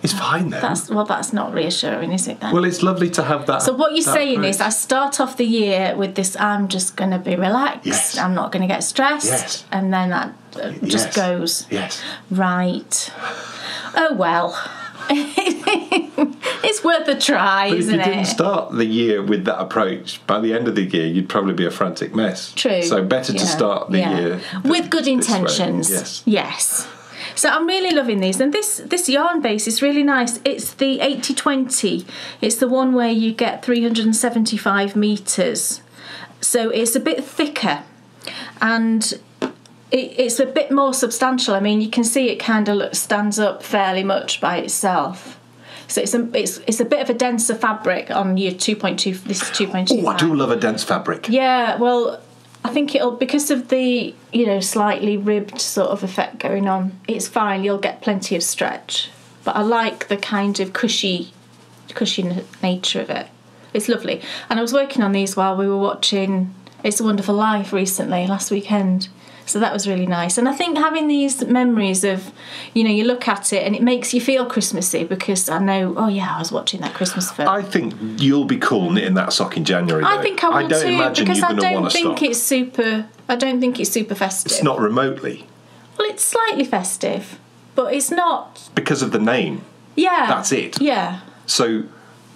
It's fine then.
That's not reassuring, is it then?
Well, it's lovely to have that.
So what you're saying is I start off the year with this, I'm just going to be relaxed.
Yes.
I'm not going to get stressed.
Yes.
And then that just goes.
Yes.
Right. Oh, well. It's worth a try,
But
isn't
if you
it?
didn't start the year with that approach, by the end of the year, you'd probably be a frantic mess.
True.
So better to start the year
with good
this way.
intentions. Yes. So I'm really loving these, and this yarn base is really nice. It's the 80/20. It's the one where you get 375 metres. So it's a bit thicker, and it's a bit more substantial. I mean, you can see it kind of stands up fairly much by itself. So it's a bit of a denser fabric on your 2.2. This is 2.2.
Oh, I do love a dense fabric.
Yeah, well, I think it'll, because of the, slightly ribbed sort of effect going on, it's fine. You'll get plenty of stretch. But I like the kind of cushy nature of it. It's lovely. And I was working on these while we were watching It's a Wonderful Life recently, last weekend. So that was really nice. And I think having these memories of, you look at it and it makes you feel Christmassy, because I know, oh yeah, I was watching that Christmas film.
I think you'll be cool knitting that sock in January, though.
I think I will
I don't
too,
imagine
because
you're
I
going to
don't
want to
think
stop.
I don't think it's super festive.
It's not remotely.
Well, it's slightly festive, but it's not.
Because of the name.
Yeah.
That's it.
Yeah.
So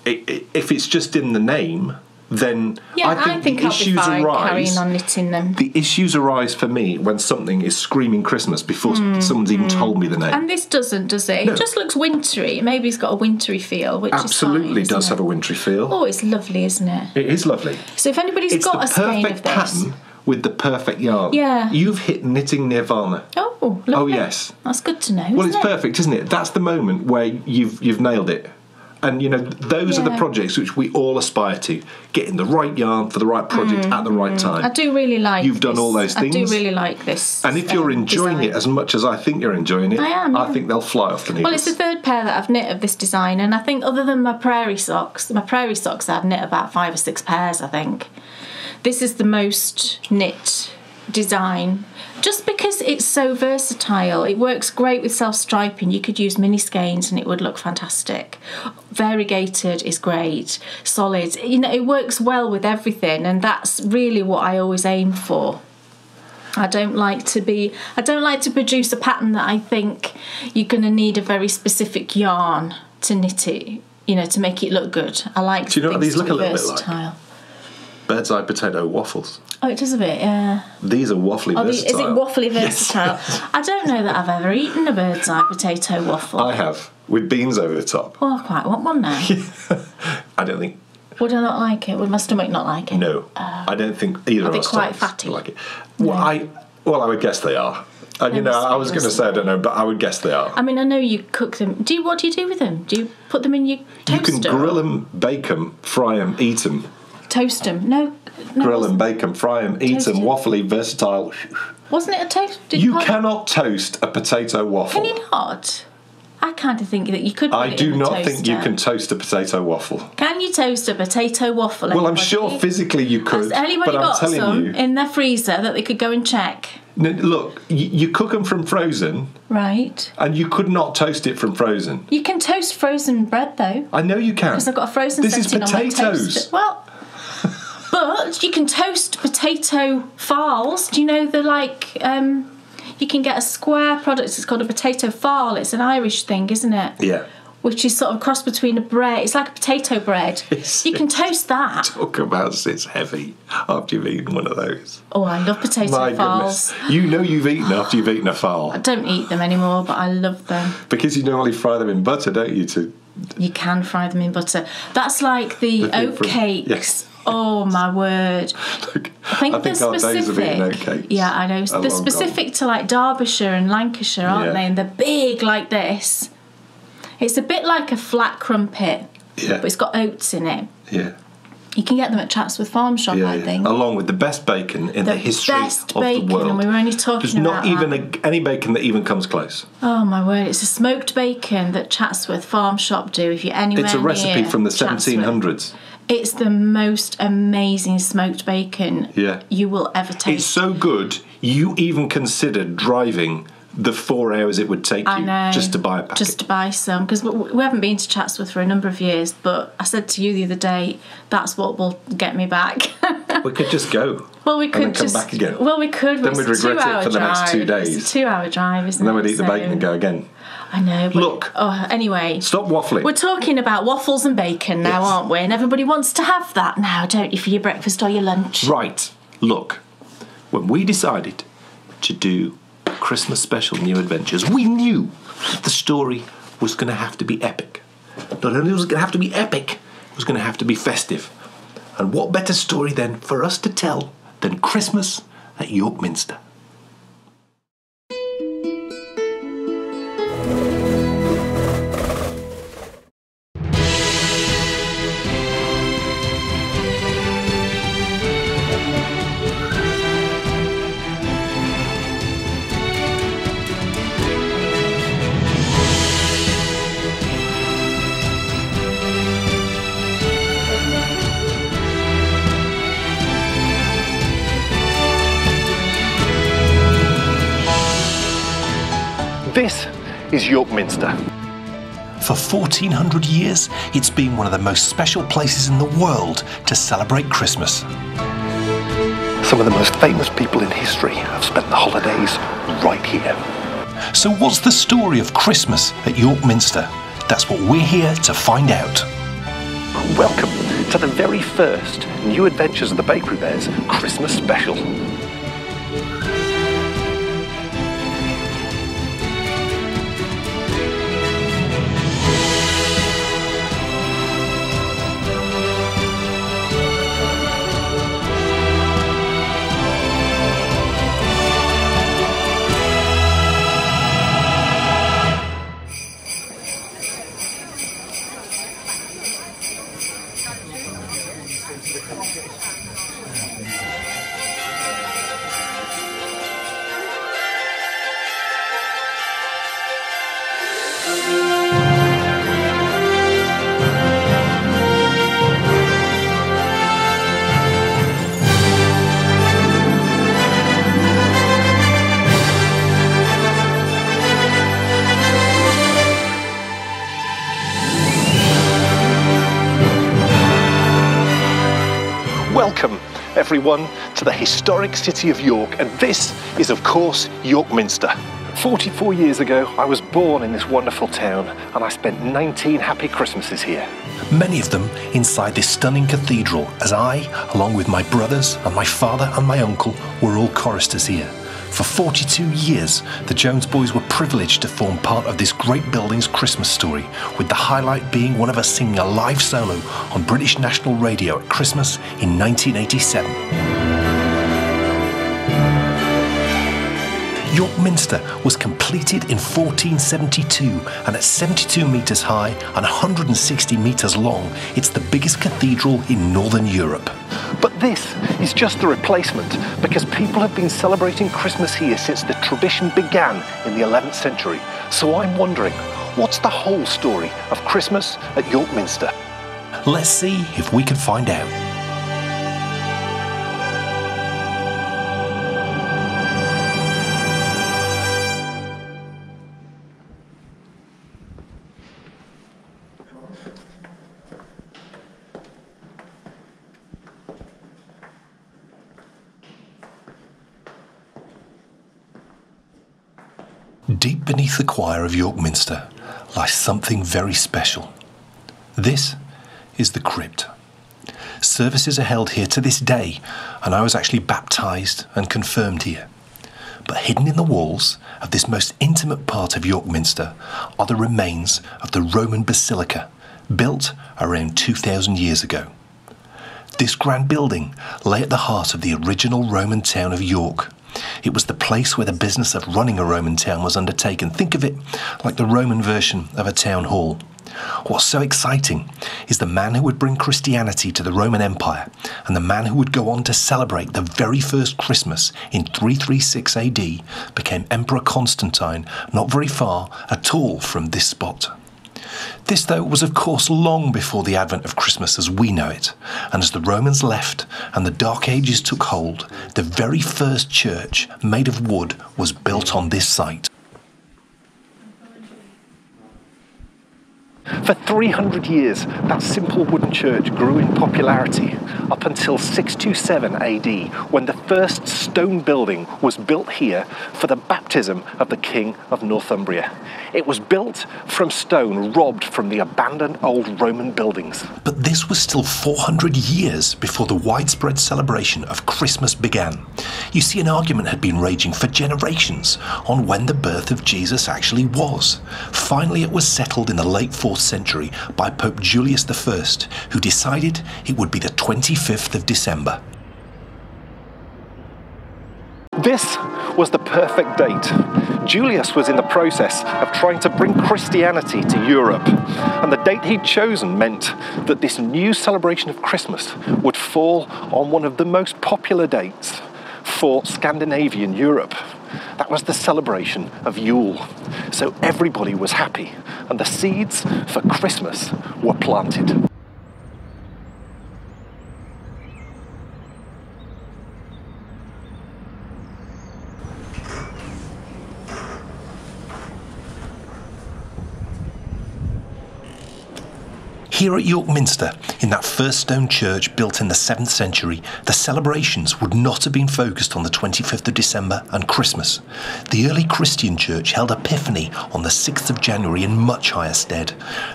if it's just in the name, then
Yeah,
I think the
I'll be
issues
fine
arise.
carrying on knitting them.
The issues arise for me when something is screaming Christmas before someone's even told me the name.
And this doesn't, does it?
No.
It just looks wintry. Maybe it's got a wintry feel, which
Absolutely
is fine,
does
isn't
have a wintry feel.
Oh, it's lovely, isn't it?
It is lovely.
So if anybody's
It's
got
the
a skein
perfect
of this...
pattern with the perfect yarn.
Yeah.
You've hit knitting nirvana.
Oh, lovely.
Oh, yes.
That's good to know,
Well,
isn't
it's
it?
perfect, isn't it? That's the moment where you've nailed it. And, those are the
Yeah.
projects which we all aspire to. Getting the right yarn for the right project at the right time.
I do really like
You've done
this.
all those things.
I do really like this.
And if you're enjoying
design.
it as much as I think you're enjoying it,
I am, yeah.
I think they'll fly off the needles.
Well, it's the third pair that I've knit of this design, and I think other than my prairie socks I've knit about 5 or 6 pairs, I think. This is the most knit design, just because it's so versatile. It works great with self-striping. You could use mini skeins and it would look fantastic. Variegated is great. Solid, it works well with everything, and that's really what I always aim for. I don't like to produce a pattern that I think you're going to need a very specific yarn to knit it, to make it look good. I like
Do you know what
things
these look
to
a
be
little bit
versatile.
like? Bird's eye potato waffles.
Oh, it does a bit, yeah.
These are waffly versatile.
Is it waffly versatile?
Yes.
I don't know that I've ever eaten a bird's eye potato waffle.
I have, with beans over the top.
Oh, I quite want one now.
I don't think...
Would I not like it? Would my stomach not like it?
No, I don't think either
Are
of
they
us
quite
stomachs
fatty?
like it. Well, I would guess they are. And, I was going to say I don't know, but I would guess they are.
I mean, I know you cook them. What do you do with them? Do you put them in your toaster?
You can grill them, bake them, fry them, eat them.
Toast them? No.
Grill them, bake them, fry them, eat them, waffly, versatile.
Wasn't it a toast?
You cannot toast a potato waffle.
Can you not? I kind of think that you could put
I
it
do
in a
not think you
toaster.
can toast a potato waffle.
Can you toast a potato waffle?
Well, I'm
anybody?
sure physically you could,
Has anybody
but I'm
got
telling
some
you...
in their freezer that they could go and check?
Look, you cook them from frozen,
Right.
and you could not toast it from frozen.
You can toast frozen bread, though.
I know you can.
Because I've got a frozen
This is
setting on my
potatoes.
toaster. Well, but you can toast potato farls. Do you know you can get a square product, it's called a potato farl. It's an Irish thing, isn't it?
Yeah.
Which is sort of a cross between a bread. It's like a potato bread. You can toast that.
Talk about sits heavy after you've eaten one of those.
Oh, I love potato
My
farls.
goodness. You know you've eaten after you've eaten a fowl.
I don't eat them anymore, but I love them.
Because you normally fry them in butter, don't you?
You can fry them in butter. That's like the
thing
oat
from-
cakes.
yes.
Oh, my word. I think
our days of eating oat cakes.
Yeah, I know.
are
They're
long
specific to like Derbyshire and Lancashire, aren't
Yeah.
they? And they're big like this. It's a bit like a flat crumpet,
Yeah.
but it's got oats in it.
Yeah.
You can get them at Chatsworth Farm Shop,
Yeah,
I think.
Along with the best bacon in the history
best
of
bacon,
the world.
and we were only talking
There's
about
not even any bacon that even comes close.
Oh my word! It's a smoked bacon that Chatsworth Farm Shop do. If you're anywhere
It's a recipe
near
from the
Chatsworth.
1700s.
It's the most amazing smoked bacon
Yeah.
you will ever taste.
It's so good, you even considered driving the 4 hours it would take
I
you
know.
just to buy a packet.
Just to buy some, because we haven't been to Chatsworth for a number of years, but I said to you the other day, that's what will get me back.
We could just go.
Well, we could
and then come back again.
Well, we could.
Then we'd regret it for the next 2 days.
It's a 2-hour drive, isn't it?
And then we'd eat the bacon and go again.
I know. But,
Look.
Anyway.
Stop waffling.
We're talking about waffles and bacon now, aren't we? And everybody wants to have that now, don't you, for your breakfast or your lunch?
Right. Look. When we decided to do Christmas special New Adventures, we knew the story was going to have to be epic. Not only was it going to have to be epic, it was going to have to be festive. And what better story then for us to tell than Christmas at York Minster? This is York Minster. For 1400 years, it's been one of the most special places in the world to celebrate Christmas. Some of the most famous people in history have spent the holidays right here. So what's the story of Christmas at York Minster? That's what we're here to find out. Welcome to the very first New Adventures of the Bakery Bears Christmas special. Welcome, everyone, to the historic city of York, and this is, of course, York Minster. 44 years ago, I was born in this wonderful town, and I spent 19 happy Christmases here. Many of them inside this stunning cathedral, as I, along with my brothers and my father and my uncle, were all choristers here. For 42 years, the Jones boys were privileged to form part of this great building's Christmas story, with the highlight being one of us singing a live solo on British National Radio at Christmas in 1987. York Minster was completed in 1472, and at 72 metres high and 160 metres long, it's the biggest cathedral in Northern Europe. But this is just the replacement, because people have been celebrating Christmas here since the tradition began in the 11th century. So I'm wondering, what's the whole story of Christmas at York Minster? Let's see if we can find out. Deep beneath the choir of York Minster lies something very special. This is the crypt. Services are held here to this day, and I was actually baptised and confirmed here. But hidden in the walls of this most intimate part of York Minster are the remains of the Roman Basilica, built around 2,000 years ago. This grand building lay at the heart of the original Roman town of York. It was the place where the business of running a Roman town was undertaken. Think of it like the Roman version of a town hall. What's so exciting is the man who would bring Christianity to the Roman Empire, and the man who would go on to celebrate the very first Christmas in 336 AD became Emperor Constantine, not very far at all from this spot. This, though, was of course long before the advent of Christmas as we know it, and as the Romans left and the Dark Ages took hold, the very first church, made of wood, was built on this site.
For 300 years, that simple wooden church grew in popularity up until 627 AD, when the first stone building was built here for the baptism of the King of Northumbria. It was built from stone robbed from the abandoned old Roman buildings.
But this was still 400 years before the widespread celebration of Christmas began. You see, an argument had been raging for generations on when the birth of Jesus actually was. Finally, it was settled in the late 4th century by Pope Julius I, who decided it would be the 25th of December.
This was the perfect date. Julius was in the process of trying to bring Christianity to Europe, and the date he'd chosen meant that this new celebration of Christmas would fall on one of the most popular dates for Scandinavian Europe. That was the celebration of Yule. So everybody was happy, and the seeds for Christmas were planted.
Here at York Minster, in that first stone church built in the 7th century, the celebrations would not have been focused on the 25th of December and Christmas. The early Christian church held Epiphany on the 6th of January in much higher stead.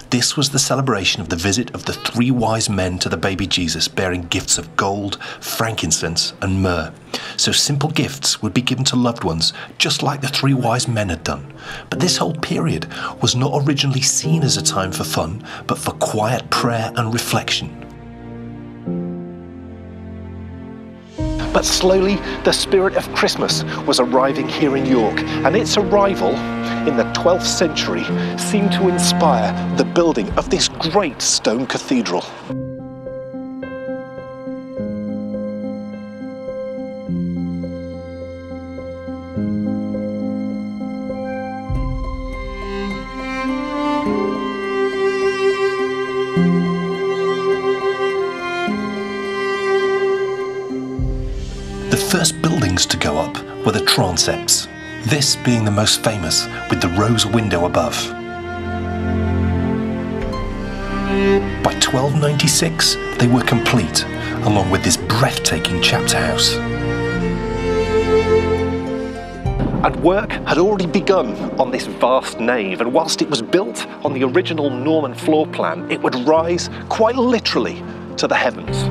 This was the celebration of the visit of the 3 wise men to the baby Jesus, bearing gifts of gold, frankincense and myrrh. So simple gifts would be given to loved ones, just like the 3 wise men had done. But this whole period was not originally seen as a time for fun, but for quiet prayer and reflection.
But slowly, the spirit of Christmas was arriving here in York, and its arrival in the 12th century seemed to inspire the building of this great stone cathedral.
The first buildings to go up were the transepts, this being the most famous, with the rose window above. By 1296, they were complete, along with this breathtaking chapter house.
And work had already begun on this vast nave, and whilst it was built on the original Norman floor plan, it would rise quite literally to the heavens.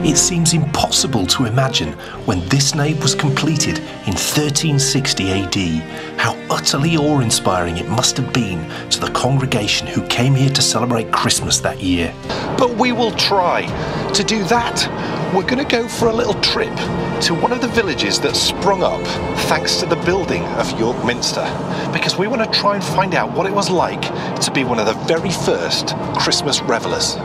It seems impossible to imagine, when this nave was completed in 1360 AD, how utterly awe-inspiring it must have been to the congregation who came here to celebrate Christmas that year.
But we will try. To do that, we're going to go for a little trip to one of the villages that sprung up thanks to the building of York Minster, because we want to try and find out what it was like to be one of the very first Christmas revellers.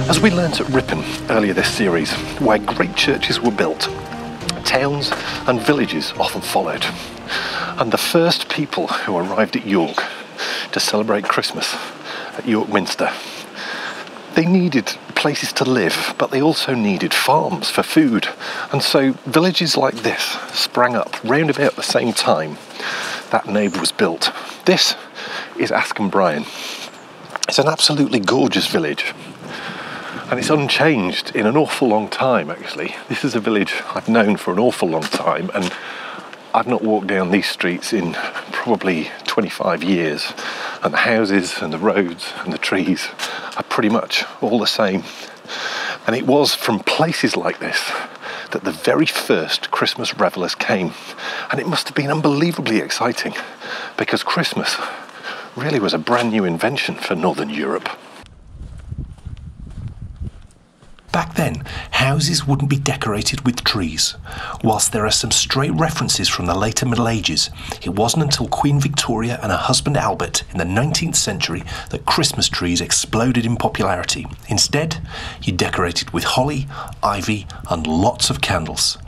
As we learnt at Ripon earlier this series, where great churches were built, towns and villages often followed. And the first people who arrived at York to celebrate Christmas at York Minster, they needed places to live, but they also needed farms for food. And so villages like this sprang up round about the same time that nave was built. This is Askham Bryan. It's an absolutely gorgeous village. And it's unchanged in an awful long time, actually. This is a village I've known for an awful long time, and I've not walked down these streets in probably 25 years. And the houses and the roads and the trees are pretty much all the same. And it was from places like this that the very first Christmas revellers came. And it must have been unbelievably exciting, because Christmas really was a brand new invention for Northern Europe.
Back then, houses wouldn't be decorated with trees. Whilst there are some stray references from the later Middle Ages, it wasn't until Queen Victoria and her husband Albert in the 19th century that Christmas trees exploded in popularity. Instead, you decorated with holly, ivy, and lots of candles.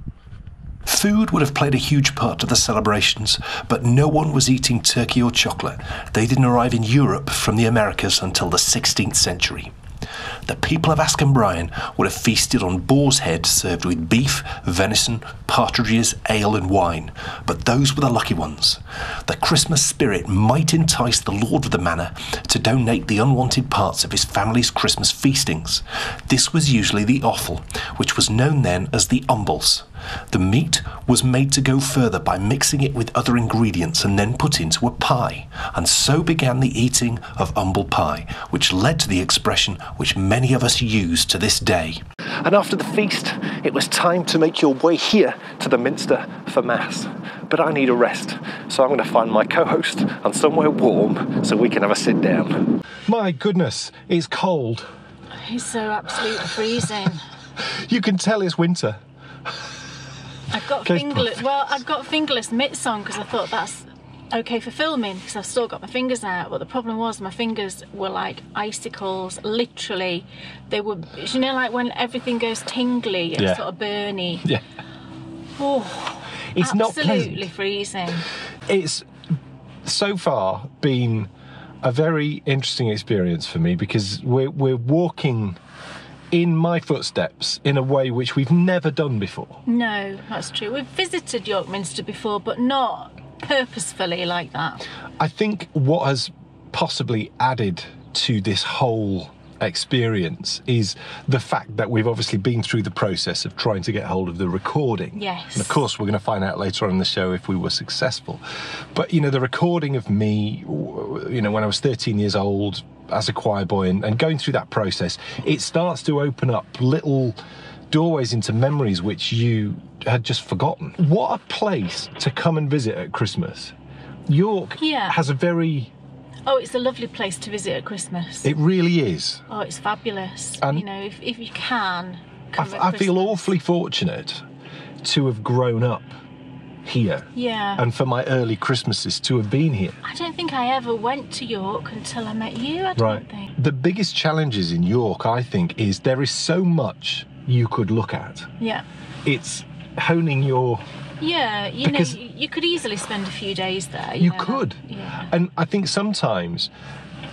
Food would have played a huge part of the celebrations, but no one was eating turkey or chocolate. They didn't arrive in Europe from the Americas until the 16th century. The people of Askham-Bryan would have feasted on boar's head served with beef, venison, partridges, ale and wine, but those were the lucky ones. The Christmas spirit might entice the lord of the manor to donate the unwanted parts of his family's Christmas feastings. This was usually the offal, which was known then as the umbles. The meat was made to go further by mixing it with other ingredients and then put into a pie, and so began the eating of umble pie, which led to the expression which many of us use to this day.
And after the feast, it was time to make your way here to the Minster for Mass. But I need a rest, so I'm going to find my co-host and somewhere warm so we can have a sit down.
My goodness, it's cold.
It's so absolutely freezing.
You can tell it's winter.
I've got fingerless mitts on because I thought that's okay for filming because I've still got my fingers out, but the problem was my fingers were like icicles, literally. They were, you know, like when everything goes tingly and sort of burny.
Yeah.
Oh,
it's not
absolutely freezing.
It's so far been a very interesting experience for me because we're walking in my footsteps in a way which we've never done before.
No, that's true. We've visited York Minster before, but not purposefully like that.
I think what has possibly added to this whole experience is the fact that we've obviously been through the process of trying to get hold of the recording.
Yes.
And of course we're going to find out later on in the show if we were successful. But, you know, the recording of me, you know, when I was 13 years old as a choir boy and going through that process, it starts to open up little doorways into memories which you had just forgotten. What a place to come and visit at Christmas. York has a very...
Oh, it's a lovely place to visit at Christmas.
It really is.
Oh, it's fabulous. And you know, if you can come
I feel awfully fortunate to have grown up here.
Yeah.
And for my early Christmases to have been here.
I don't think I ever went to York until I met you, I don't think.
The biggest challenges in York, I think, is there is so much you could look at.
Yeah.
It's honing your...
Yeah, you know, you could easily spend a few days there.
You could.
Yeah.
And I think sometimes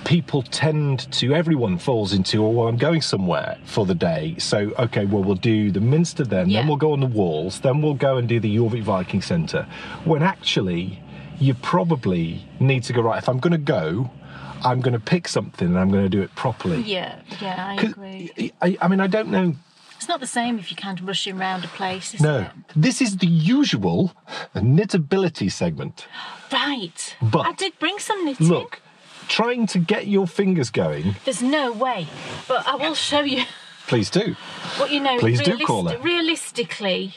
people tend to, everyone falls into, oh, well, I'm going somewhere for the day. So, okay, well, we'll do the Minster then we'll go on the walls, then we'll go and do the Jorvik Viking Centre. When actually, you probably need to go, right, if I'm going to go, I'm going to pick something and I'm going to do it properly.
Yeah, I agree.
I mean, I don't know.
It's not the same if you're kind of rushing around a place, is it?
This is the usual knitability segment.
Right.
But
I did bring some knitting.
Look, trying to get your fingers going.
There's no way, but I will show you.
Please do.
Well, you know,
please do, caller.
Realistically,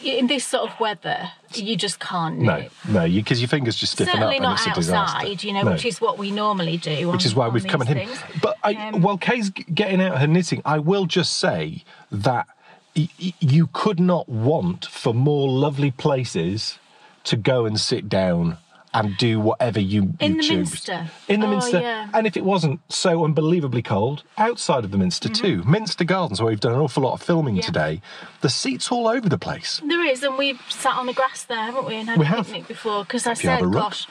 in this sort of weather, you just can't knit.
No, because your fingers just stiffen
Certainly
up
not
and it's a disaster.
Outside, you know, which is what we normally do.
Which is why we've come in here. But while Kay's getting out her knitting, I will just say that you could not want for more lovely places to go and sit down and do whatever you choose.
Minster.
In the Minster.
Yeah.
And if it wasn't so unbelievably cold, outside of the Minster too. Minster Gardens, where we've done an awful lot of filming today, the seats all over the place.
There is, and we've sat on the grass there, haven't we, and had a picnic before, because I said, gosh,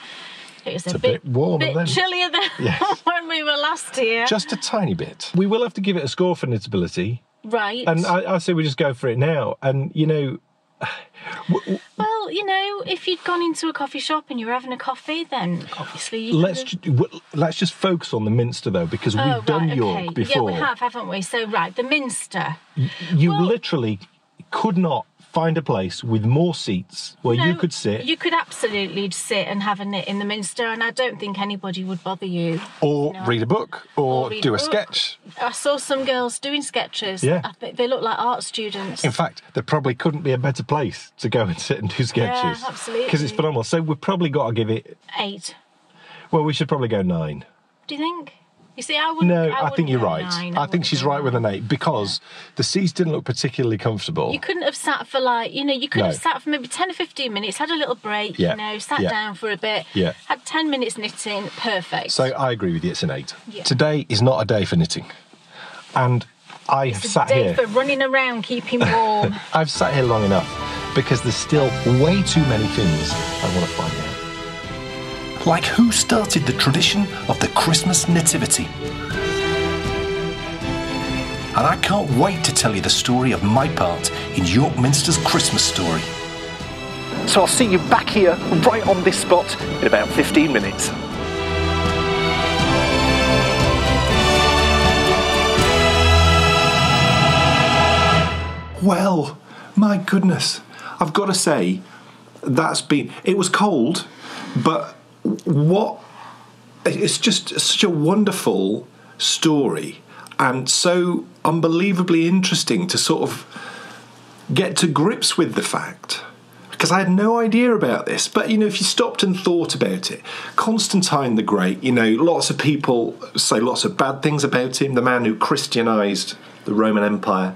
it was a bit warmer then. Chillier than when we were last here.
Just a tiny bit. We will have to give it a score for knitability.
Right.
And I say we just go for it now. And, you know...
Well, you know, if you'd gone into a coffee shop and you were having a coffee, then obviously you
let's just focus on the Minster, though, because we've done York before.
Yeah, we have, haven't we? So, the Minster.
You literally could not find a place with more seats where you could sit.
You could absolutely sit and have a knit in the Minster, and I don't think anybody would bother you.
Or read a book, or do a sketch.
I saw some girls doing sketches.
Yeah.
I think they look like art students.
In fact, there probably couldn't be a better place to go and sit and do sketches.
Yeah, absolutely.
Because it's phenomenal. So we've probably got to give it...
8.
Well, we should probably go 9.
Do you think? You see, I wouldn't.
No,
I
I think you're right.
9,
I think she's right with an 8 because the seats didn't look particularly comfortable.
You couldn't have sat for you could have sat for maybe 10 or 15 minutes, had a little break, sat down for a bit, had 10 minutes knitting, perfect.
So I agree with you, it's an 8.
Yeah.
Today is not a day for knitting. And I've sat here.
It's a day for running around, keeping warm.
I've sat here long enough because there's still way too many things I want to find out. Like who started the tradition of the Christmas nativity? And I can't wait to tell you the story of my part in York Minster's Christmas story.
So I'll see you back here, right on this spot, in about 15 minutes.
Well, my goodness, I've got to say, it was cold, but it's just such a wonderful story and so unbelievably interesting to sort of get to grips with the fact, because I had no idea about this. But, if you stopped and thought about it, Constantine the Great, lots of people say lots of bad things about him, the man who Christianised the Roman Empire.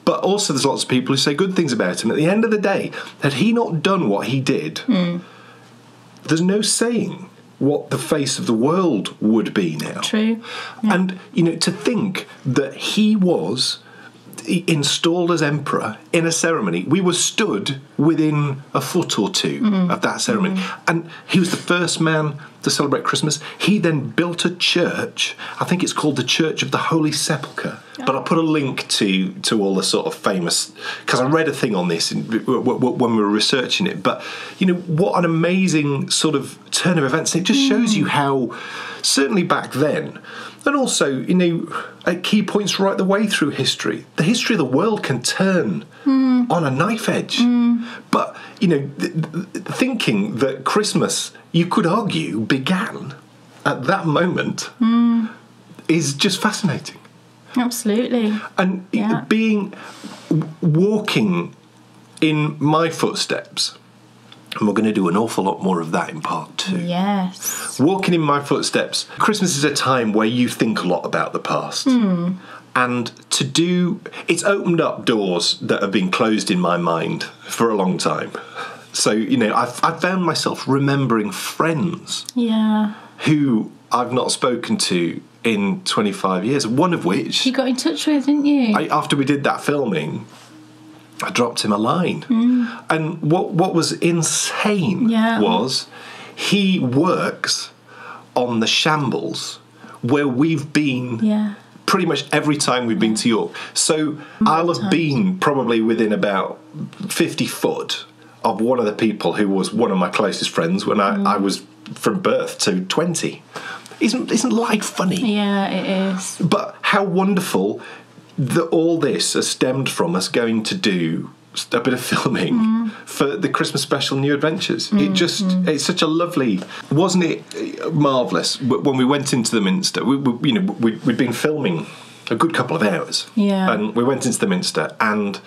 But also there's lots of people who say good things about him. At the end of the day, had he not done what he did, there's no saying what the face of the world would be now.
True. Yeah.
And, to think that he was installed as emperor in a ceremony, we were stood within a foot or two of that ceremony. And he was the first man to celebrate Christmas. He then built a church. I think it's called the Church of the Holy Sepulchre. But I'll put a link to all the sort of famous, because I read a thing on this when we were researching it. But, what an amazing sort of turn of events. And it just shows you how, certainly back then, and also, at key points right the way through history, the history of the world can turn on a knife edge. But, thinking that Christmas, you could argue, began at that moment is just fascinating.
Absolutely.
And walking in my footsteps, and we're going to do an awful lot more of that in part 2.
Yes.
Walking in my footsteps. Christmas is a time where you think a lot about the past. And it's opened up doors that have been closed in my mind for a long time. So, I've found myself remembering friends who I've not spoken to in 25 years, one of which
you got in touch with, didn't you?
After we did that filming, I dropped him a line. And what was insane was he works on the shambles where we've been pretty much every time we've been to York. So I'll have been probably within about 50 foot of one of the people who was one of my closest friends when I was from birth to 20. Isn't life funny?
Yeah, it is.
But how wonderful that all this has stemmed from us going to do a bit of filming for the Christmas special New Adventures. It's such a lovely, wasn't it marvellous when we went into the Minster? We'd been filming a good couple of hours, and we went into the Minster, and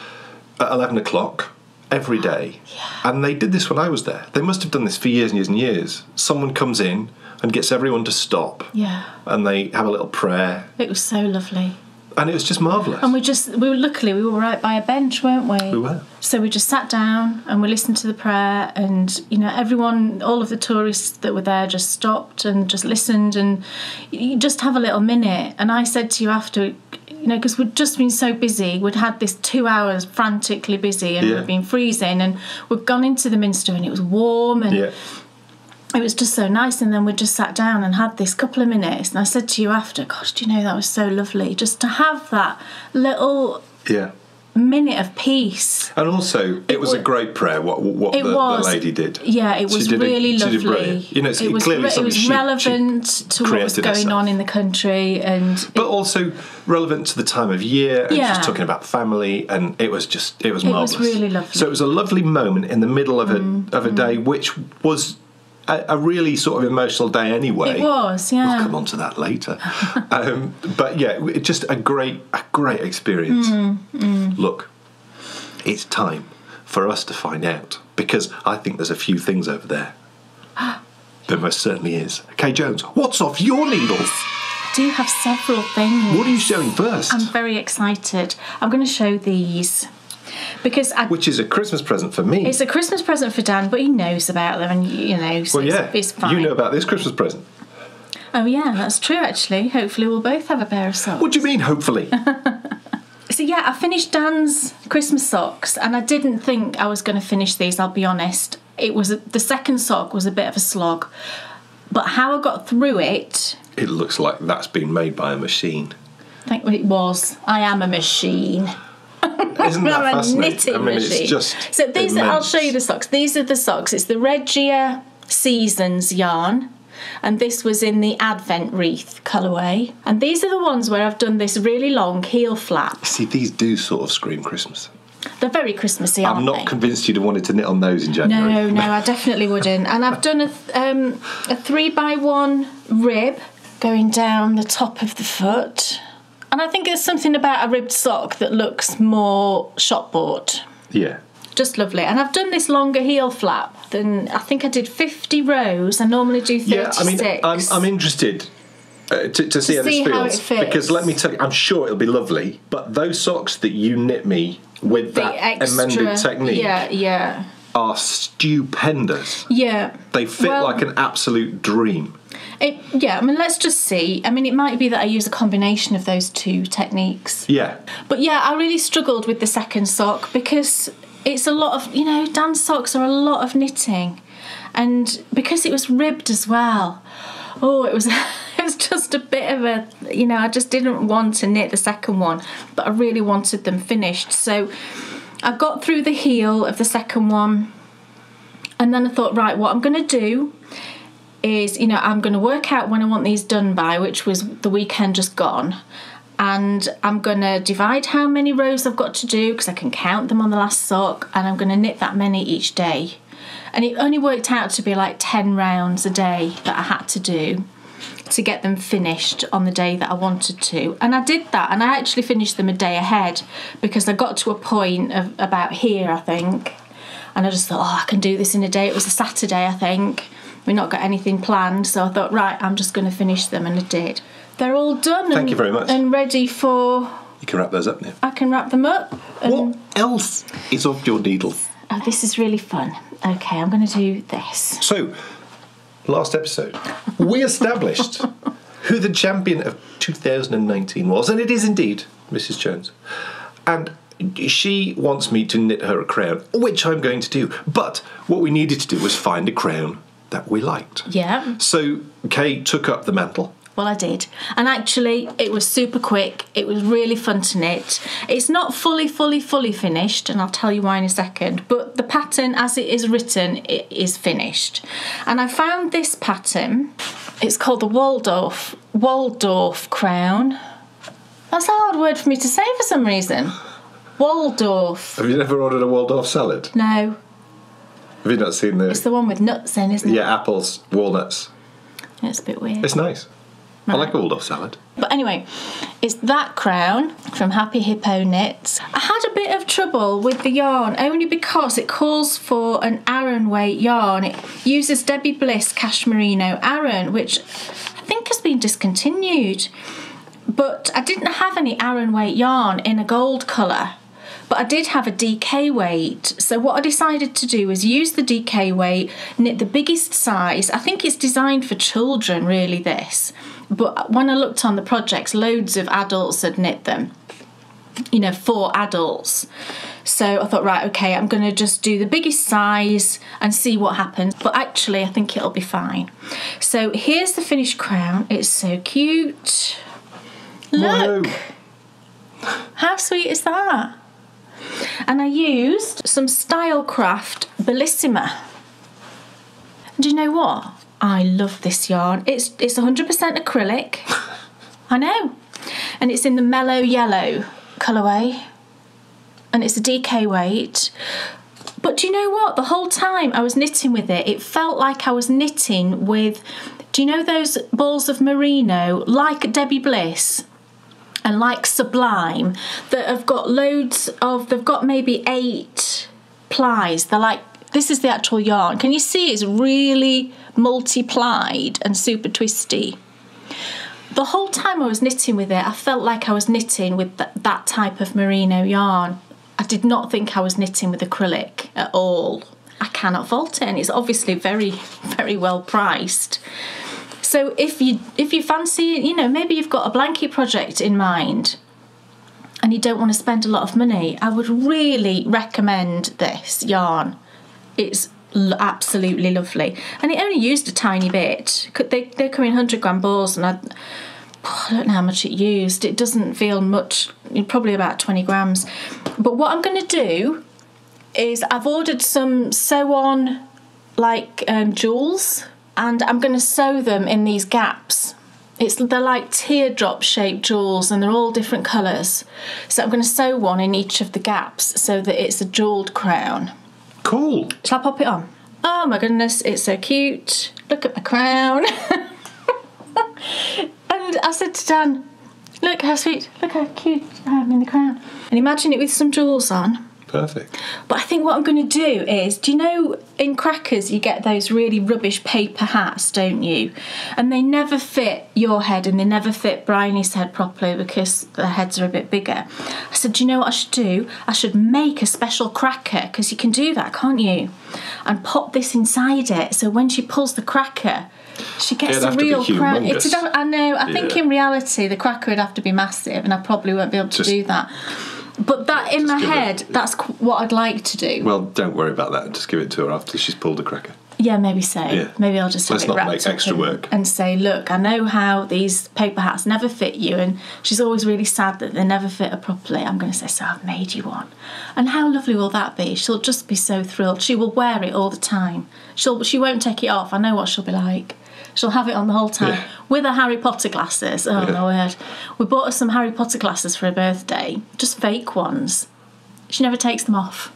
at 11 o'clock every day, and they did this when I was there. They must have done this for years and years and years. Someone comes in and gets everyone to stop, and they have a little prayer.
It was so lovely.
And it was just marvellous.
And we were right by a bench, weren't we?
We were.
So we just sat down and we listened to the prayer, and everyone, all of the tourists that were there just stopped and just listened, and you just have a little minute. And I said to you after, because we'd just been so busy, we'd had this 2 hours frantically busy, and we'd been freezing, and we'd gone into the Minster and it was warm, and it was just so nice. And then we just sat down and had this couple of minutes, and I said to you after, gosh, that was so lovely just to have that little minute of peace.
And also it was a great prayer what the lady did.
It was really lovely.
It
was relevant to what was going on in the country, but
also relevant to the time of year, and just talking about family, and it was marvellous. It was
really lovely.
So it was a lovely moment in the middle of a day which was a really sort of emotional day anyway.
It was,
We'll come on to that later. But just a great experience. Look, it's time for us to find out, because I think there's a few things over there. There most certainly is. Kay Jones, what's off your needles?
do have several things.
What are you showing first?
I'm very excited. I'm going to show these. Because
which is a Christmas present for me.
It's a Christmas present for Dan, but he knows about them, and you know, so it's fine.
You know about this Christmas present.
Oh yeah, that's true. Actually, hopefully we'll both have a pair of socks.
What do you mean, hopefully?
So yeah, I finished Dan's Christmas socks, and I didn't think I was going to finish these. I'll be honest. The second sock was a bit of a slog, but how I got through it.
It looks like that's been made by a machine.
I think it was. I am a machine.
Isn't that fascinating?
Knitting machine.
It's just
so these
immense.
I'll show you the socks. These are the socks. It's the Regia Seasons yarn, and this was in the Advent wreath colourway. And these are the ones where I've done this really long heel flap.
See, these do sort of scream Christmas.
They're very Christmassy, aren't they?
I'm not convinced you'd have wanted to knit on those in January.
No, I definitely wouldn't. And I've done a 3x1 rib going down the top of the foot. And I think there's something about a ribbed sock that looks more shop bought.
Yeah.
Just lovely. And I've done this longer heel flap than, I think I did 50 rows. I normally do 36.
Yeah, I mean, I'm interested to see how this feels.
How it fits.
Because let me tell you, I'm sure it'll be lovely, but those socks that you knit me with that amended technique are stupendous.
Yeah.
They fit like an absolute dream.
I mean, let's just see. I mean, it might be that I use a combination of those two techniques.
Yeah.
But yeah, I really struggled with the second sock because it's a lot of, Dan's socks are a lot of knitting. And because it was ribbed as well, it was just a bit of a, I just didn't want to knit the second one, but I really wanted them finished. So I got through the heel of the second one, and then I thought, right, what I'm going to do is, I'm going to work out when I want these done by, which was the weekend just gone. And I'm going to divide how many rows I've got to do, because I can count them on the last sock, and I'm going to knit that many each day. And it only worked out to be like 10 rounds a day that I had to do to get them finished on the day that I wanted to. And I did that, and I actually finished them a day ahead, because I got to a point of about here, I think, and I just thought, I can do this in a day. It was a Saturday, I think. We've not got anything planned, so I thought, right, I'm just going to finish them, and I did. They're all done.
Thank you very much.
And ready for...
You can wrap those up now.
I can wrap them up.
What else is off your needles?
Oh, this is really fun. Okay, I'm going to do this.
So, last episode, we established who the champion of 2019 was, and it is indeed Mrs. Jones. And she wants me to knit her a crown, which I'm going to do. But what we needed to do was find a crown that we liked.
Yeah.
So Kay took up the mantle.
Well, I did. And actually, it was super quick. It was really fun to knit. It's not fully finished, and I'll tell you why in a second. But the pattern, as it is written, it is finished. And I found this pattern. It's called the Waldorf crown. That's a hard word for me to say for some reason. Waldorf.
Have you never ordered a Waldorf salad?
No.
Have you not seen the...
It's the one with nuts in, isn't it?
Yeah, apples, walnuts.
It's a bit weird.
It's nice. Right. I like a Waldorf salad.
But anyway, it's that crown from Happy Hippo Knits. I had a bit of trouble with the yarn, only because it calls for an Aran weight yarn. It uses Debbie Bliss Cashmerino Aran, which I think has been discontinued. But I didn't have any Aran weight yarn in a gold colour. But I did have a DK weight, so what I decided to do was use the DK weight, knit the biggest size. I think it's designed for children, really, this. But when I looked on the projects, loads of adults had knit them, for adults. So I thought, right, okay, I'm going to just do the biggest size and see what happens. But actually, I think it'll be fine. So here's the finished crown. It's so cute. Look!
Whoa.
How sweet is that? And I used some Stylecraft Belissima. Do you know what? I love this yarn. It's 100% acrylic. I know. And it's in the Mellow yellow colourway. And it's a DK weight. But do you know what? The whole time I was knitting with it, it felt like I was knitting with, do you know those balls of merino, like Debbie Bliss? And like Sublime, that have got they've got maybe 8 plies. They're like, this is the actual yarn. Can you see it's really multi-plied and super twisty? the whole time I was knitting with it, I felt like I was knitting with that type of merino yarn. I did not think I was knitting with acrylic at all. I cannot fault it, and it's obviously very, very well priced. So if you fancy, you know, maybe you've got a blanket project in mind and you don't want to spend a lot of money, I would really recommend this yarn. It's absolutely lovely, and it only used a tiny bit. They come in 100-gram balls, and I don't know how much it used. It doesn't feel much, probably about 20 grams. But what I'm going to do is I've ordered some sew-on jewels, and I'm going to sew them in these gaps. They're like teardrop shaped jewels, and they're all different colours. So I'm going to sew one in each of the gaps so that it's a jewelled crown.
Cool.
Shall I pop it on? Oh my goodness, it's so cute. Look at my crown. And I said to Dan, look how sweet, look how cute I am in the crown. And imagine it with some jewels on.
Perfect.
But I think what I'm going to do is, do you know in Crackers you get those really rubbish paper hats, don't you? And they never fit your head and they never fit Bryonys' head properly because their heads are a bit bigger. I said, do you know what I should do? I should make a special cracker, because you can do that, can't you? And pop this inside it, so when she pulls the cracker, she gets a real crown. I know. I think in reality the cracker would have to be massive, and I probably won't be able to do that. But that in my head, that's what I'd like to do.
Well, don't worry about that. Just give it to her after she's pulled the cracker.
Yeah, maybe so. Yeah. Maybe I'll just have it wrapped up.
Let's not make extra work.
And say, look, I know how these paper hats never fit you, and she's always really sad that they never fit her properly. I'm going to say, so I've made you one. And how lovely will that be? She'll just be so thrilled. She will wear it all the time. She won't take it off. I know what she'll be like. She'll have it on the whole time with her Harry Potter glasses. Oh, my word. We bought her some Harry Potter glasses for her birthday, just fake ones. She never takes them off.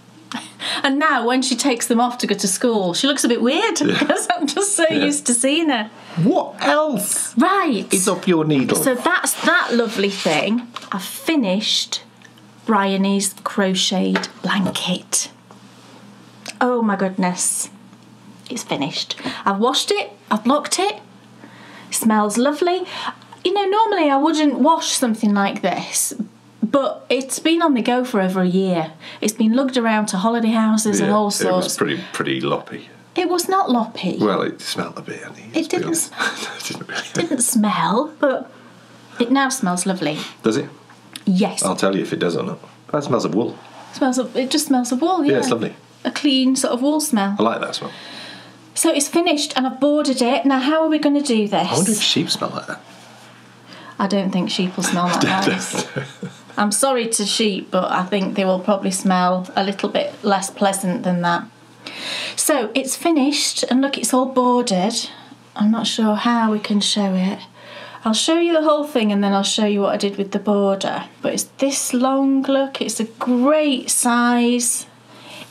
And now when she takes them off to go to school, she looks a bit weird because I'm just so used to seeing her.
What else?
Right.
Is up your needle.
So that's that lovely thing. I've finished Bryonys' crocheted blanket. Oh, my goodness. It's finished. I've washed it, I've blocked it. It smells lovely. You know, normally I wouldn't wash something like this, but it's been on the go for over a year. It's been lugged around to holiday houses and all sorts.
It was pretty loppy.
It was not loppy.
Well, it smelled a bit.
It didn't. It didn't smell, but it now smells lovely.
Does it?
Yes.
I'll tell you if it does or not. That smells of wool.
It just smells of wool. Yeah,
it's lovely.
A clean sort of wool smell.
I like that smell.
So it's finished and I've bordered it. Now, how are we going to do this?
I wonder if sheep smell like that.
I don't think sheep will smell like nice. I'm sorry to sheep, but I think they will probably smell a little bit less pleasant than that. So it's finished, and look, it's all bordered. I'm not sure how we can show it. I'll show you the whole thing and then I'll show you what I did with the border. But it's this long, look, it's a great size.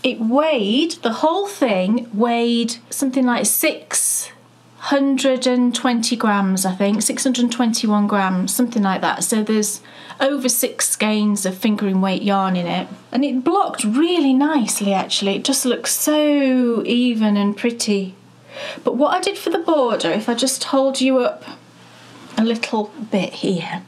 It weighed, the whole thing weighed something like 620 grams, I think, 621 grams, something like that. So there's over 6 skeins of fingering weight yarn in it. And it blocked really nicely, actually. It just looks so even and pretty. But what I did for the border, if I just hold you up a little bit here,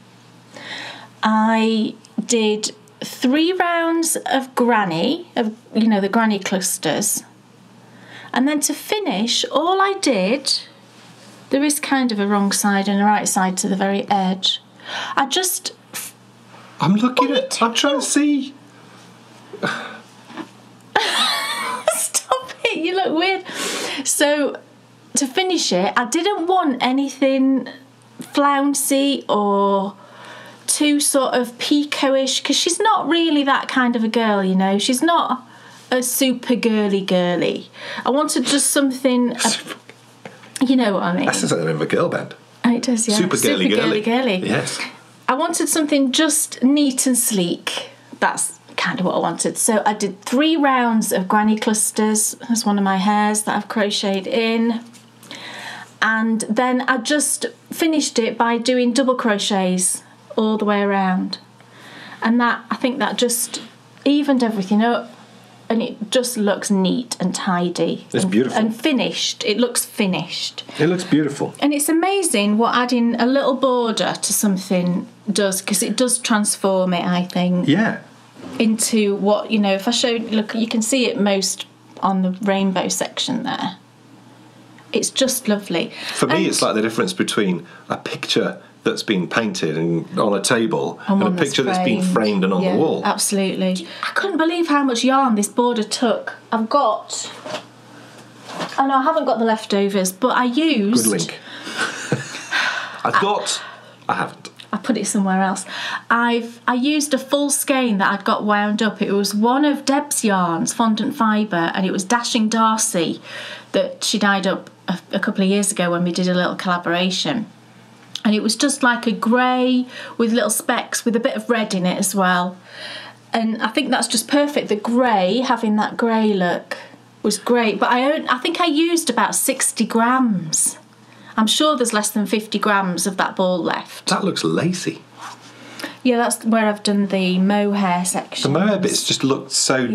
I did 3 rounds of granny, the granny clusters. And then to finish, all I did, there is kind of a wrong side and a right side to the very edge. I'm looking at,
I'm trying to see.
Stop it, you look weird. So to finish it, I didn't want anything flouncy or too sort of pico-ish, because she's not really that kind of a girl, you know. She's not a super girly. I wanted just something, you know what I mean.
That sounds like the name of a girl band.
It does, yeah.
Super girly.
Yes. I wanted something just neat and sleek. That's kind of what I wanted. So I did 3 rounds of granny clusters. That's one of my hairs that I've crocheted in. And then I just finished it by doing double crochets all the way around. And I think that just evened everything up. and it just looks neat and tidy.
It's beautiful.
And finished. It looks finished.
It looks beautiful.
And it's amazing what adding a little border to something does, because it does transform it, I think.
Yeah.
Into what, you know, if I showed, look, you can see it most on the rainbow section there. It's just lovely.
For me, it's like the difference between a picture that's been painted and on a table and a picture that's been framed and on the wall.
Absolutely. I couldn't believe how much yarn this border took. I haven't got the leftovers, but I used...
Good link. I haven't.
I put it somewhere else. I used a full skein that I'd got wound up. It was one of Deb's yarns, Fondant Fibre, and it was Dashing Darcy that she dyed up a couple of years ago when we did a little collaboration. And it was just like a grey with little specks with a bit of red in it as well. And I think that's just perfect. The grey, having that grey look, was great. But I think I used about 60 grams. I'm sure there's less than 50 grams of that ball left.
That looks lacy.
Yeah, that's where I've done the mohair section.
The mohair bits just look so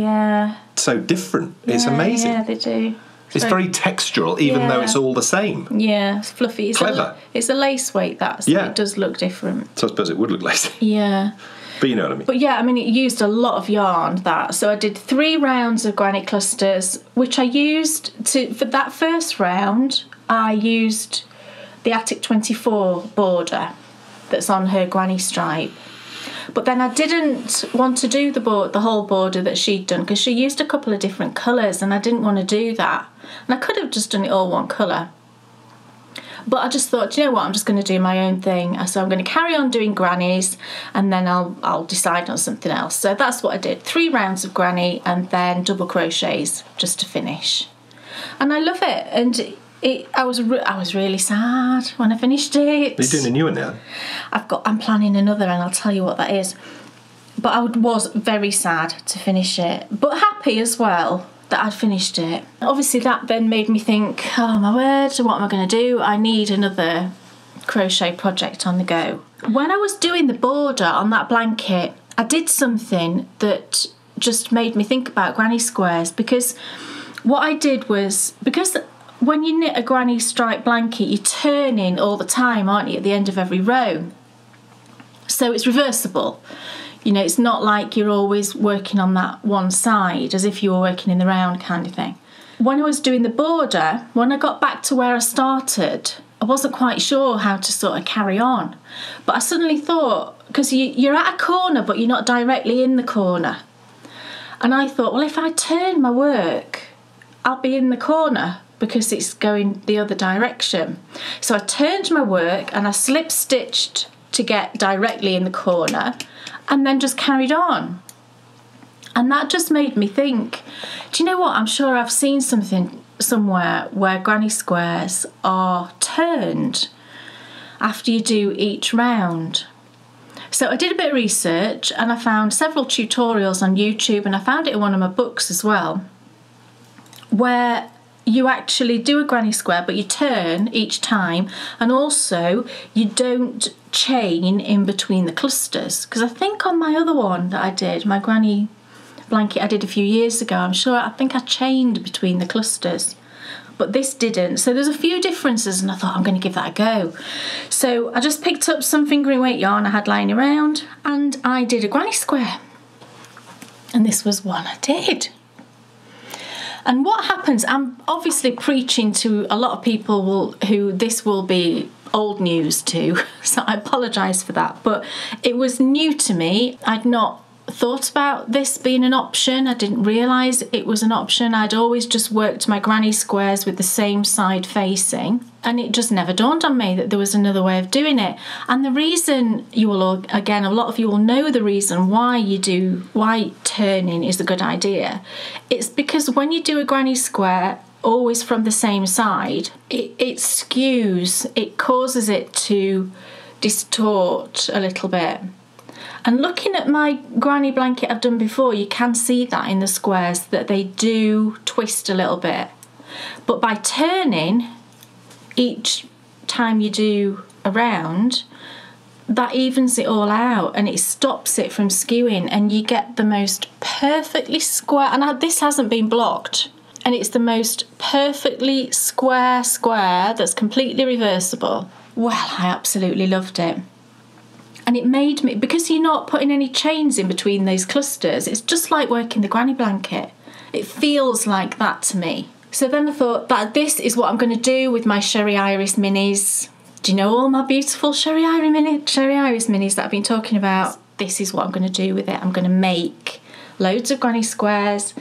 different. It's amazing.
Yeah, they do.
It's very textural, even though it's all the same.
Yeah, it's fluffy. It's
clever.
It's a lace weight, that, so it does look different.
So I suppose it would look lacy.
Yeah.
But you know what I mean.
But yeah, I mean, it used a lot of yarn, that. So I did 3 rounds of granny clusters, which I used for that first round, I used the Attic 24 border that's on her granny stripe. But then I didn't want to do the whole border that she'd done, because she used a couple of different colours and I didn't want to do that. And I could have just done it all one colour. But I just thought, you know what, I'm just going to do my own thing. So I'm going to carry on doing grannies and then I'll decide on something else. So that's what I did. 3 rounds of granny and then double crochets just to finish. And I love it. And I was really sad when I finished it.
Are you doing a new one now?
I'm planning another, and I'll tell you what that is. But I was very sad to finish it, but happy as well that I'd finished it. Obviously, that then made me think, oh my word, what am I going to do? I need another crochet project on the go. When I was doing the border on that blanket, I did something that just made me think about granny squares, because what I did was, because when you knit a granny stripe blanket, you're turning all the time, aren't you, at the end of every row? So it's reversible. You know, it's not like you're always working on that one side as if you were working in the round kind of thing. When I was doing the border, when I got back to where I started, I wasn't quite sure how to sort of carry on. But I suddenly thought, because you're at a corner but you're not directly in the corner. And I thought, well, if I turn my work, I'll be in the corner, because it's going the other direction. So I turned my work and I slip stitched to get directly in the corner and then just carried on. And that just made me think, do you know what? I'm sure I've seen something somewhere where granny squares are turned after you do each round. So I did a bit of research and I found several tutorials on YouTube, and I found it in one of my books as well, where you actually do a granny square but you turn each time, and also you don't chain in between the clusters, because I think on my other one that I did, my granny blanket I did a few years ago, I think I chained between the clusters, but this didn't. So there's a few differences, and I thought I'm going to give that a go. So I just picked up some fingering weight yarn I had lying around and I did a granny square, and this was one I did. And what happens, I'm obviously preaching to a lot of people who this will be old news to, so I apologise for that, but it was new to me. I'd not thought about this being an option. I didn't realise it was an option. I'd always just worked my granny squares with the same side facing, and it just never dawned on me that there was another way of doing it. And the reason a lot of you will know the reason why turning is a good idea. It's because when you do a granny square always from the same side, it skews, it causes it to distort a little bit. And looking at my granny blanket I've done before, you can see that in the squares, that they do twist a little bit. But by turning each time you do a round, that evens it all out and it stops it from skewing, and you get the most perfectly square, and this hasn't been blocked, and it's the most perfectly square that's completely reversible. Well, I absolutely loved it. And it made me, because you're not putting any chains in between those clusters, it's just like working the granny blanket. It feels like that to me. So then I thought that this is what I'm going to do with my Sherry Iris minis. Do you know all my beautiful Sherry Iris minis that I've been talking about? This is what I'm going to do with it. I'm going to make loads of granny squares.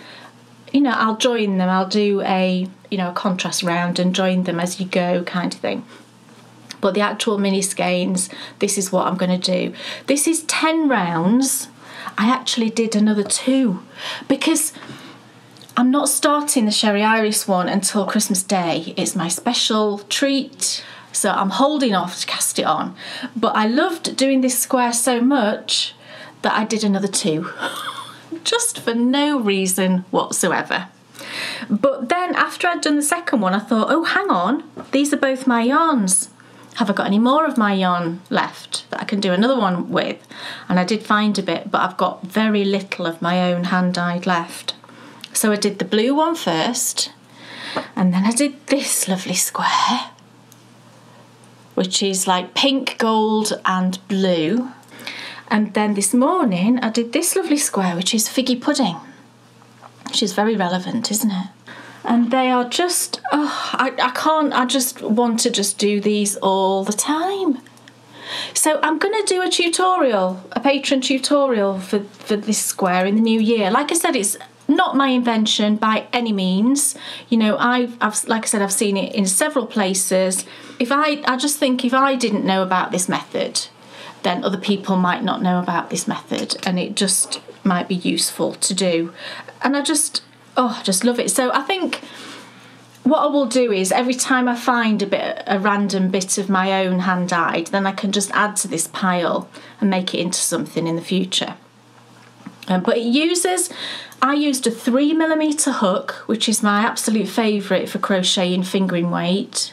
You know, I'll join them. I'll do a contrast round and join them as you go kind of thing. But the actual mini skeins, this is what I'm going to do. This is 10 rounds. I actually did another 2 because I'm not starting the Sherry Iris one until Christmas Day. It's my special treat, so I'm holding off to cast it on. But I loved doing this square so much that I did another 2, just for no reason whatsoever. But then after I'd done the second one, I thought, oh, hang on, these are both my yarns. Have I got any more of my yarn left that I can do another one with? And I did find a bit, but I've got very little of my own hand-dyed left. So I did the blue one first, and then I did this lovely square, which is like pink, gold and blue. And then this morning I did this lovely square, which is figgy pudding, which is very relevant, isn't it? And they are just, I just want to just do these all the time. So I'm going to do a tutorial, a Patreon tutorial for this square in the new year. Like I said, it's not my invention by any means. You know, I've like I said, I've seen it in several places. I just think if I didn't know about this method, then other people might not know about this method, and it just might be useful to do. And I just love it. So I think what I will do is every time I find a random bit of my own hand-dyed, then I can just add to this pile and make it into something in the future. But I used a 3mm hook, which is my absolute favourite for crocheting fingering weight,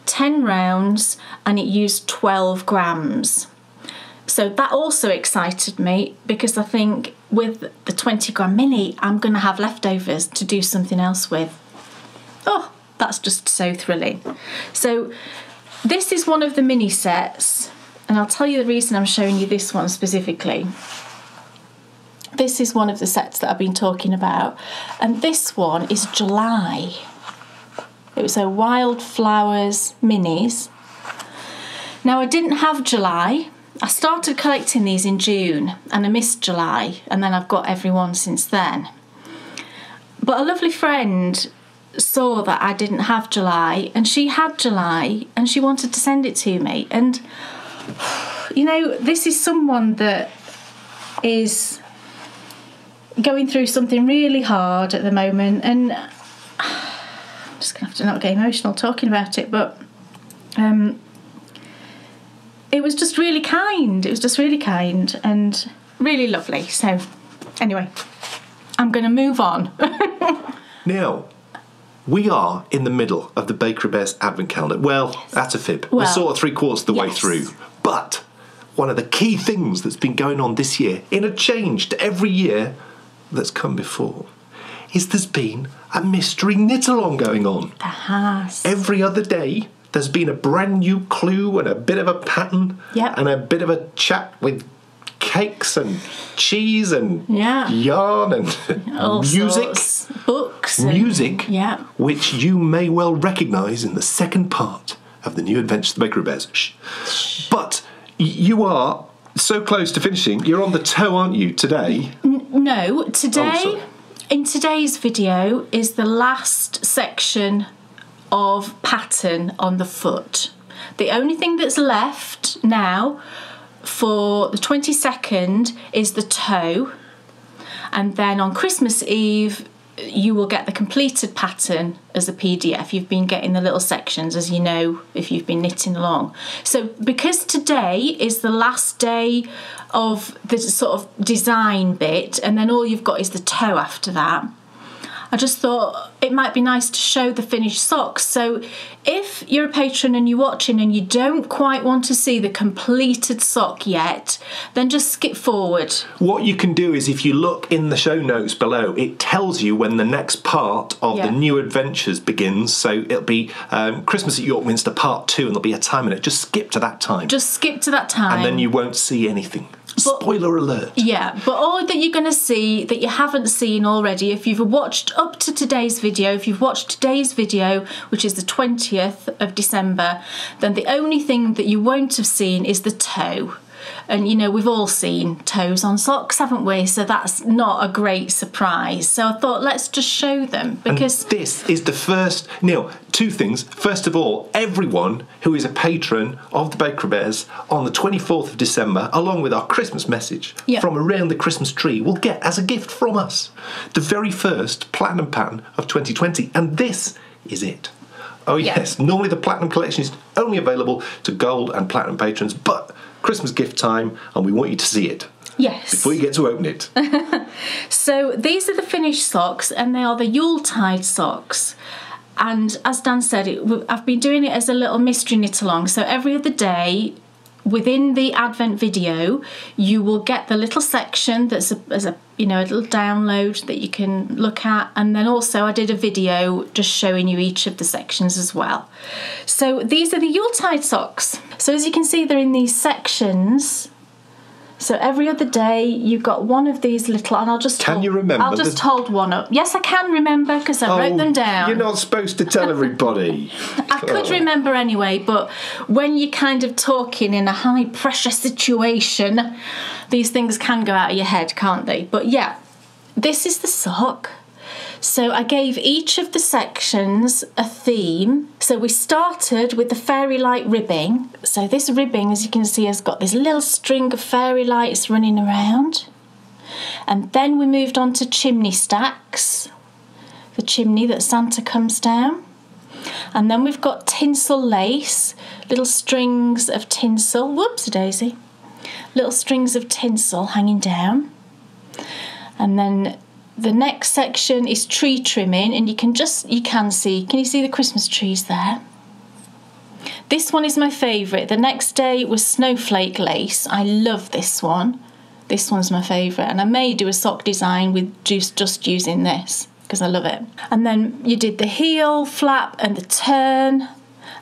10 rounds, and it used 12 grams. So that also excited me, because I think with the 20 gram mini, I'm going to have leftovers to do something else with. Oh, that's just so thrilling. So this is one of the mini sets, and I'll tell you the reason I'm showing you this one specifically. This is one of the sets that I've been talking about, and this one is July. It was a Wildflowers minis. Now I didn't have July. I started collecting these in June and I missed July, and then I've got every one since then. But a lovely friend saw that I didn't have July, and she had July and she wanted to send it to me. And you know, this is someone that is going through something really hard at the moment, and I'm just gonna have to not get emotional talking about it, but it was just really kind. It was just really kind and really lovely. So anyway, I'm going to move on.
Now, we are in the middle of the Bakery Bears Advent Calendar. Well, yes. That's a fib. We're sort of 3/4 of the way through. But one of the key things that's been going on this year, in a change to every year that's come before, is there's been a mystery knit-along going on.
There has.
Every other day, there's been a brand new clue and a bit of a pattern, and a bit of a chat with cakes and cheese and yarn and
all
music,
sorts. Books,
music, which you may well recognise in the second part of the new Adventures of the Bakery Bears. Shh. But you are so close to finishing. You're on the toe, aren't you, today?
No, today, in today's video, is the last section of pattern on the foot. The only thing that's left now for the 22nd is the toe, and then on Christmas Eve you will get the completed pattern as a PDF. You've been getting the little sections, as you know, if you've been knitting along. So because today is the last day of the sort of design bit, and then all you've got is the toe after that, I just thought it might be nice to show the finished socks. So if you're a patron and you're watching and you don't quite want to see the completed sock yet, then just skip forward.
What you can do is, if you look in the show notes below, it tells you when the next part of the new adventures begins. So it'll be Christmas at York Minster Part 2, and there'll be a time in it. Just skip to that time.
Just skip to that time.
And then you won't see anything. Spoiler alert.
Yeah, but all that you're going to see that you haven't seen already, if you've watched up to today's video, which is the 20th of December, then the only thing that you won't have seen is the toe. And, you know, we've all seen toes on socks, haven't we? So that's not a great surprise. So I thought, let's just show them. Because
and this is the first... Neil, two things. First of all, everyone who is a patron of the Bakery Bears on the 24th of December, along with our Christmas message from around the Christmas tree, will get as a gift from us the very first Platinum pattern of 2020. And this is it. Oh, yes. Normally the Platinum collection is only available to Gold and Platinum patrons, but... Christmas gift time, and we want you to see it.
Yes.
Before you get to open it.
So these are the finished socks, and they are the Yuletide socks. And as Dan said, I've been doing it as a little mystery knit along. So every other day, within the Advent video, you will get the little section that's a little download that you can look at, and then also I did a video just showing you each of the sections as well. So these are the Yuletide socks. So as you can see, they're in these sections. So every other day you've got one of these little, and I'll just hold one up. Yes, I can remember because I wrote them down.
You're not supposed to tell everybody.
I could remember anyway, but when you're kind of talking in a high pressure situation, these things can go out of your head, can't they? But yeah, this is the sock. So I gave each of the sections a theme. So we started with the fairy light ribbing. So this ribbing, as you can see, has got this little string of fairy lights running around. And then we moved on to chimney stacks, the chimney that Santa comes down. And then we've got tinsel lace, little strings of tinsel. Whoops-a-daisy. Little strings of tinsel hanging down. And then the next section is tree trimming, and can you see the Christmas trees there? This one is my favourite. The next day was snowflake lace. I love this one. This one's my favourite, and I may do a sock design with just using this because I love it. And then you did the heel, flap and the turn,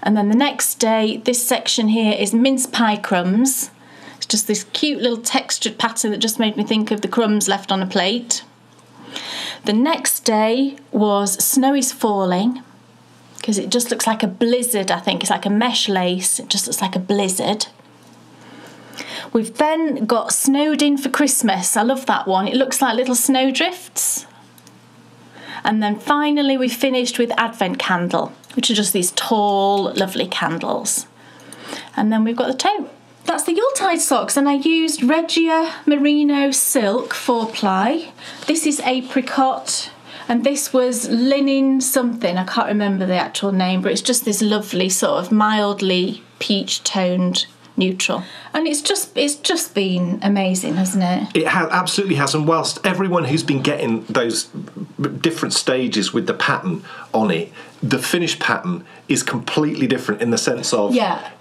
and then the next day, this section here is mince pie crumbs. It's just this cute little textured pattern that just made me think of the crumbs left on a plate. The next day was Snow is Falling, because it just looks like a blizzard, I think. It's like a mesh lace. It just looks like a blizzard. We've then got Snowed In for Christmas. I love that one. It looks like little snowdrifts. And then finally we finished with Advent Candle, which are just these tall, lovely candles. And then we've got the toe. That's the Yuletide socks, and I used Regia Merino Silk 4-ply. This is apricot, and this was linen something. I can't remember the actual name, but it's just this lovely sort of mildly peach-toned neutral. And it's just been amazing, hasn't it?
It absolutely has, and whilst everyone who's been getting those different stages with the pattern on it, the finished pattern is completely different in the sense of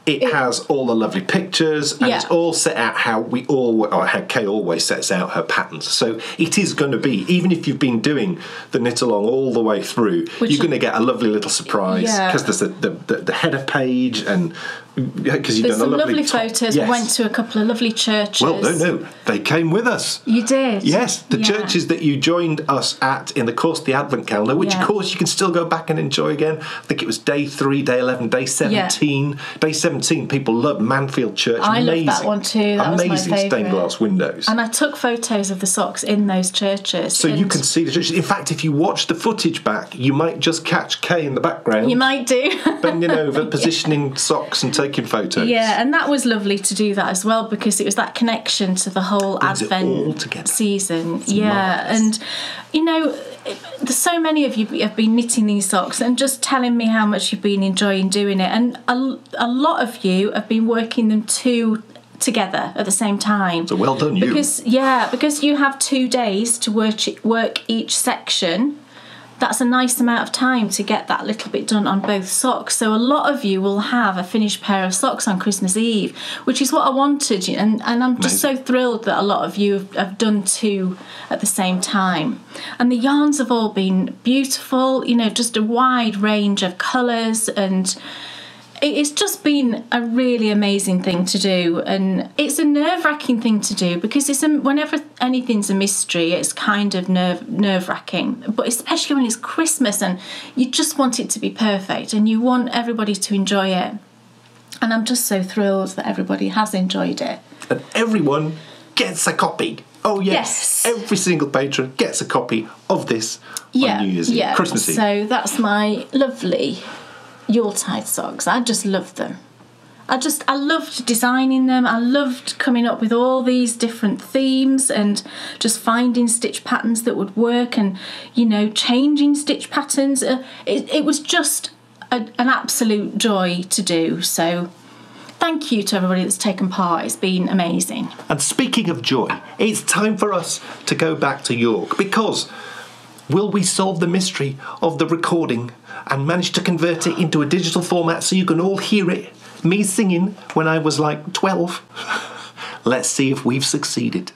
it has all the lovely pictures, and it's all set out how Kay always sets out her patterns. So it is going to be, even if you've been doing the knit along all the way through, you're going to get a lovely little surprise because there's the header page, and because you've done a lovely
photos.
Yes.
We went to a couple of lovely churches.
Well, no, they came with us.
You did?
Yes, the churches that you joined us at in the course of the Advent Calendar, which of course you can still go back and enjoy again. I think it was day 3, day 11, day 17. Yeah. Day 17, people loved Manfield Church.
I love that one too. That
amazing
was my favourite.
stained glass windows.
And I took photos of the socks in those churches.
So you can see the churches. In fact, if you watch the footage back, you might just catch Kay in the background.
You might do.
Bending over, positioning socks and taking photos.
Yeah, and that was lovely to do that as well, because it was that connection to the whole Advent season. And you know, there's so many of you have been knitting these socks and just telling me how much you've been enjoying doing it, and a lot of you have been working them together at the same time.
So well done, you.
Because you have 2 days to work each section, that's a nice amount of time to get that little bit done on both socks. So a lot of you will have a finished pair of socks on Christmas Eve, which is what I wanted, and I'm just so thrilled that a lot of you have done two at the same time. And the yarns have all been beautiful, you know, just a wide range of colours, and it's just been a really amazing thing to do, and it's a nerve-wracking thing to do because whenever anything's a mystery, it's kind of nerve-wracking, but especially when it's Christmas and you just want it to be perfect and you want everybody to enjoy it. And I'm just so thrilled that everybody has enjoyed it.
And everyone gets a copy. Oh yes. Every single patron gets a copy of this on New Year's Eve, Christmas Eve.
So that's my lovely Yuletide socks. I just love them. I loved designing them. I loved coming up with all these different themes and just finding stitch patterns that would work, and, you know, changing stitch patterns. It was just an absolute joy to do. So thank you to everybody that's taken part. It's been amazing.
And speaking of joy, it's time for us to go back to York, because will we solve the mystery of the recording and manage to convert it into a digital format so you can all hear it, me singing when I was like 12? Let's see if we've succeeded.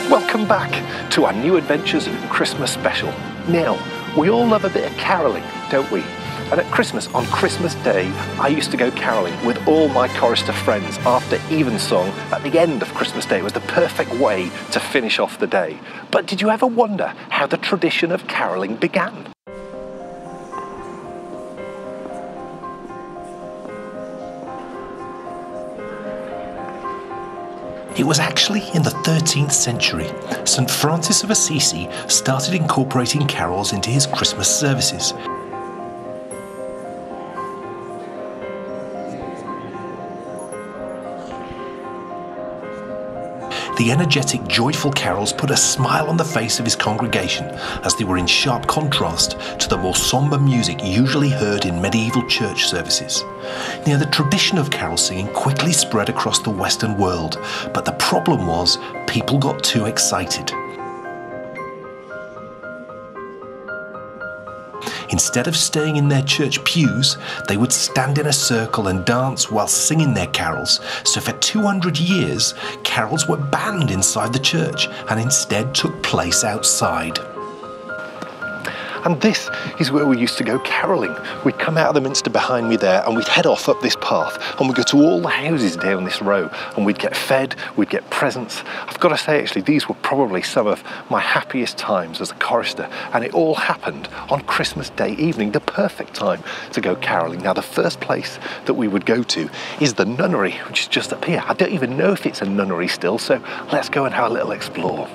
Welcome back to our New Adventures Christmas special. Now, we all love a bit of caroling, don't we? And at Christmas, on Christmas Day, I used to go caroling with all my chorister friends after evensong at the end of Christmas Day. It was the perfect way to finish off the day. But did you ever wonder how the tradition of caroling began?
It was actually in the 13th century. St. Francis of Assisi started incorporating carols into his Christmas services. The energetic, joyful carols put a smile on the face of his congregation, as they were in sharp contrast to the more sombre music usually heard in medieval church services. Now, the tradition of carol singing quickly spread across the Western world, but the problem was people got too excited. Instead of staying in their church pews, they would stand in a circle and dance while singing their carols. So for 200 years, carols were banned inside the church and instead took place outside.
And this is where we used to go caroling. We'd come out of the Minster behind me there, and we'd head off up this path, and we'd go to all the houses down this row, and we'd get fed, we'd get presents. I've got to say, actually, these were probably some of my happiest times as a chorister, and it all happened on Christmas Day evening, the perfect time to go caroling. Now, the first place that we would go to is the nunnery, which is just up here. I don't even know if it's a nunnery still, so let's go and have a little explore.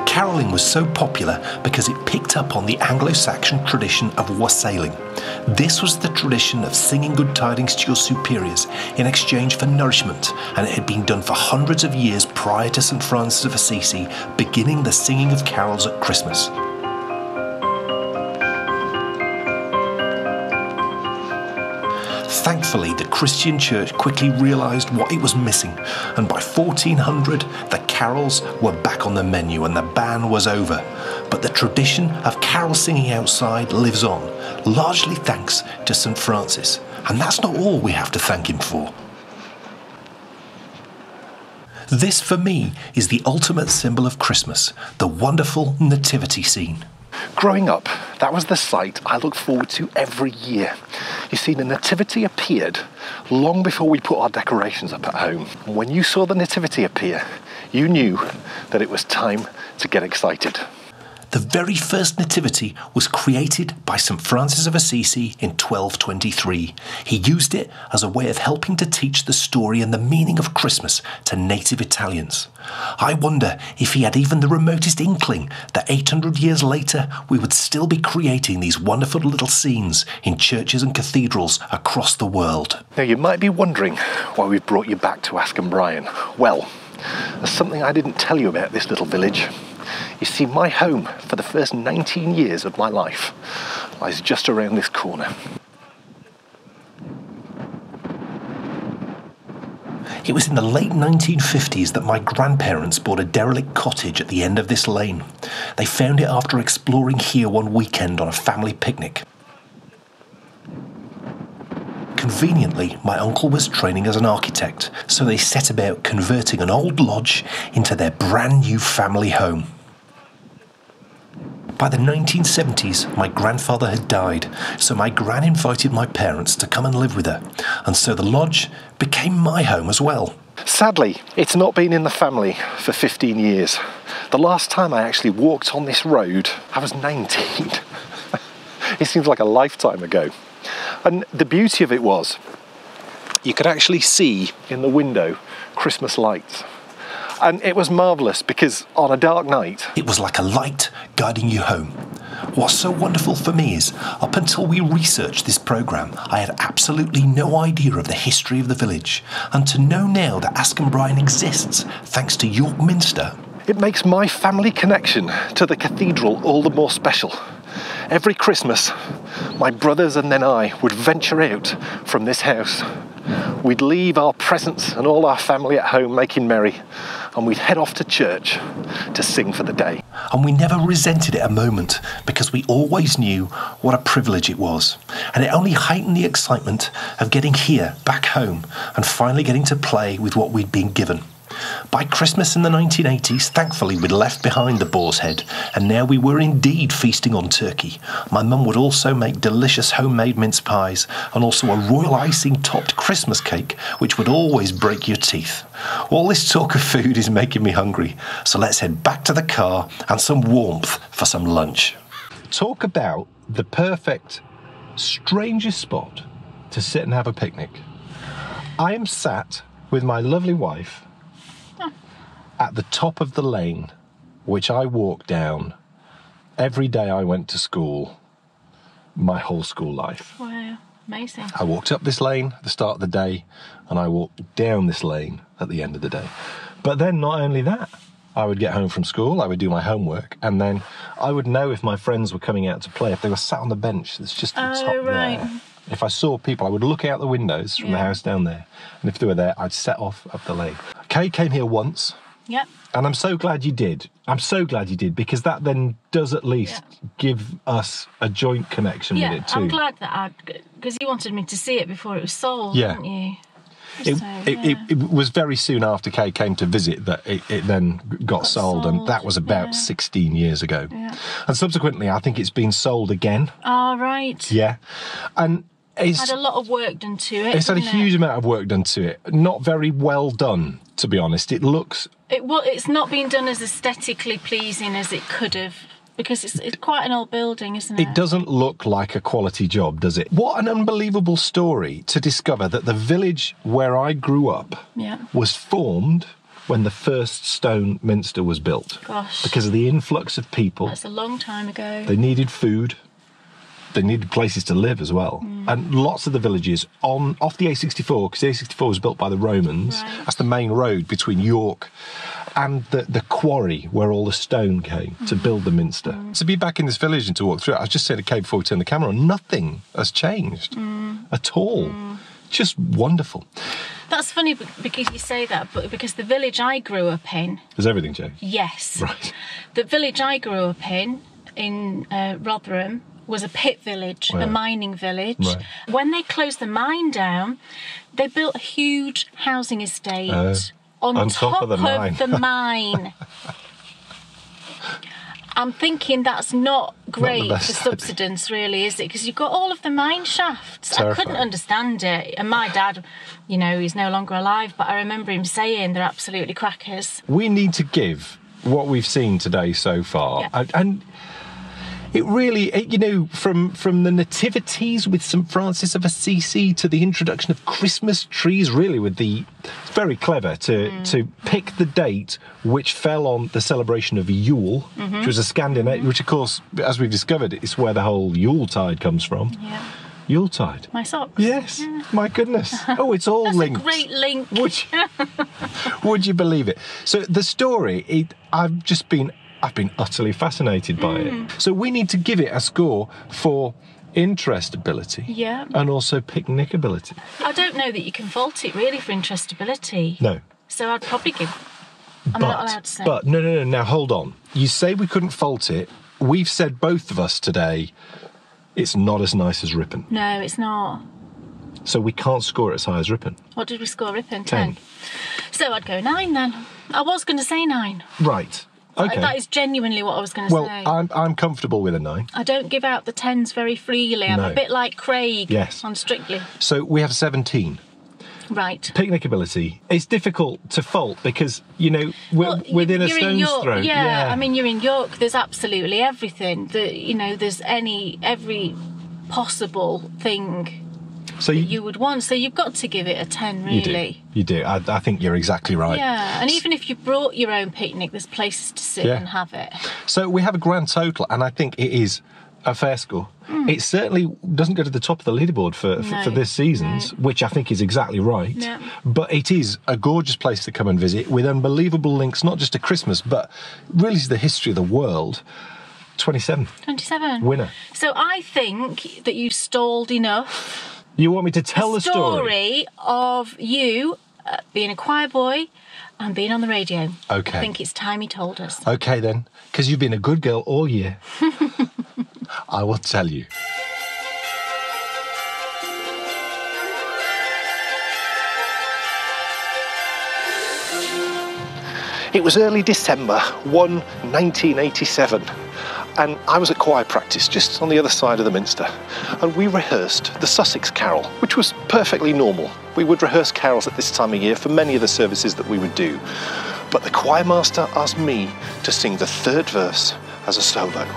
Caroling was so popular because it picked up on the Anglo-Saxon tradition of wassailing. This was the tradition of singing good tidings to your superiors in exchange for nourishment, and it had been done for hundreds of years prior to St. Francis of Assisi beginning the singing of carols at Christmas. Thankfully, the Christian church quickly realised what it was missing, and by 1400 the carols were back on the menu and the ban was over. But the tradition of carol singing outside lives on, largely thanks to St. Francis. And that's not all we have to thank him for. This, for me, is the ultimate symbol of Christmas, the wonderful nativity scene.
Growing up, that was the sight I looked forward to every year. You see, the nativity appeared long before we put our decorations up at home. And when you saw the nativity appear, you knew that it was time to get excited.
The very first nativity was created by St. Francis of Assisi in 1223. He used it as a way of helping to teach the story and the meaning of Christmas to native Italians. I wonder if he had even the remotest inkling that 800 years later we would still be creating these wonderful little scenes in churches and cathedrals across the world.
Now, you might be wondering why we've brought you back to Ask and Brian. Well, There's something I didn't tell you about this little village. You see, my home for the first 19 years of my life lies just around this corner.
It was in the late 1950s that my grandparents bought a derelict cottage at the end of this lane. They found it after exploring here one weekend on a family picnic. Conveniently, my uncle was training as an architect, so they set about converting an old lodge into their brand new family home. By the 1970s, my grandfather had died, so my gran invited my parents to come and live with her, and so the lodge became my home as well.
Sadly, it's not been in the family for 15 years. The last time I actually walked on this road, I was 19. It seems like a lifetime ago. And the beauty of it was, you could actually see in the window Christmas lights. And it was marvellous because on a dark night,
it was like a light guiding you home. What's so wonderful for me is, up until we researched this programme, I had absolutely no idea of the history of the village. And to know now that Askham Bryan exists, thanks to York Minster,
it makes my family connection to the cathedral all the more special. Every Christmas, my brothers and then I would venture out from this house. We'd leave our presents and all our family at home making merry, and we'd head off to church to sing for the day.
And we never resented it a moment, because we always knew what a privilege it was. And it only heightened the excitement of getting here, back home, and finally getting to play with what we'd been given. By Christmas in the 1980s, thankfully we'd left behind the boar's head, and now we were indeed feasting on turkey. My mum would also make delicious homemade mince pies, and also a royal icing-topped Christmas cake, which would always break your teeth. All this talk of food is making me hungry, so let's head back to the car and some warmth for some lunch.
Talk about the perfect, strangest spot to sit and have a picnic. I am sat with my lovely wife at the top of the lane, which I walked down every day I went to school, my whole school life.
Wow, amazing.
I walked up this lane at the start of the day, and I walked down this lane at the end of the day. But then not only that, I would get home from school, I would do my homework, and then I would know if my friends were coming out to play, if they were sat on the bench that's just at the top there. If I saw people, I would look out the windows from the house down there, and if they were there, I'd set off up the lane. Kay came here once.
Yep.
And I'm so glad you did. I'm so glad you did, because that then does at least give us a joint connection with it too.
I'm glad that because you wanted me to see it before it was sold, didn't you?
It was very soon after Kay came to visit that it then got sold, and that was about 16 years ago. Yeah. And subsequently, I think it's been sold again.
Oh, right.
Yeah. And it's
had a lot of work done to it.
It's had a huge amount of work done to it. Not very well done, to be honest. It looks...
It's not been done as aesthetically pleasing as it could have, because it's quite an old building, isn't it?
It doesn't look like a quality job, does it? What an unbelievable story to discover that the village where I grew up was formed when the first stone minster was built.
Gosh.
Because of the influx of people.
That's a long time ago.
They needed food. They needed places to live as well. And lots of the villages off the A64, because the A64 was built by the Romans. Right. That's the main road between York and the quarry where all the stone came to build the minster. To be back in this village and to walk through it, I was just saying to Kate before we turned the camera on, nothing has changed at all. Just wonderful.
That's funny because you say that, but because the village I grew up in...
Has everything changed?
Yes.
Right.
The village I grew up in Rotherham, was a pit village, a mining village. Right. When they closed the mine down, they built a huge housing estate on top of the mine. I'm thinking that's not great for subsidence, really, is it? Because you've got all of the mine shafts. Terrifying. I couldn't understand it. And my dad, he's no longer alive, but I remember him saying they're absolutely crackers.
We need to give what we've seen today so far. Yeah. And it really, from the nativities with St. Francis of Assisi to the introduction of Christmas trees, really it's very clever to pick the date which fell on the celebration of Yule, which was a Scandinavian, which of course, as we've discovered, is where the whole Yule tide comes from. Yeah.
Yuletide.
My socks.
Yes,
Yeah.
my goodness. Oh, it's all
That's
linked.
a great link.
Would you believe it? So the story, I've been utterly fascinated by it. So we need to give it a score for interestability,
Yeah.
and also picnicability.
I don't know that you can fault it really for interestability.
No.
So I'd probably give. I'm not allowed to say.
But no. Now hold on. You say we couldn't fault it. We've said, both of us today, it's not as nice as Ripon.
No, it's not.
So we can't score it as high as Ripon.
What did we score Ripon?
10.
So I'd go 9 then. I was going to say 9.
Right. Okay.
That is genuinely what I was going to
Well,
say.
I'm comfortable with a 9.
I don't give out the 10s very freely. I'm
No.
a bit like Craig
Yes.
on Strictly.
So we have 17.
Right.
Picnicability. It's difficult to fault because, we're within a
you're in
stone's
York,
throw.
Yeah, I mean, you're in York. There's absolutely everything. There's every possible thing
so
you would want. So you've got to give it a 10, really.
You do. I think you're exactly right.
Yeah, and even if you brought your own picnic, there's places to sit and have it.
So we have a grand total, and I think it is a fair score. It certainly doesn't go to the top of the leaderboard for this season's, which I think is exactly right.
Yeah.
But it is a gorgeous place to come and visit with unbelievable links, not just to Christmas, but really to the history of the world. 27.
27.
Winner.
So I think that you stalled enough.
You want me to tell the
story of you being a choir boy and being on the radio.
Okay.
I think it's time you told us.
Okay then, because you've been a good girl all year. I will tell you.
It was early December 1987, and I was at choir practice just on the other side of the Minster, and we rehearsed the Sussex Carol, which was perfectly normal. We would rehearse carols at this time of year for many of the services that we would do, but the choir master asked me to sing the third verse as a solo.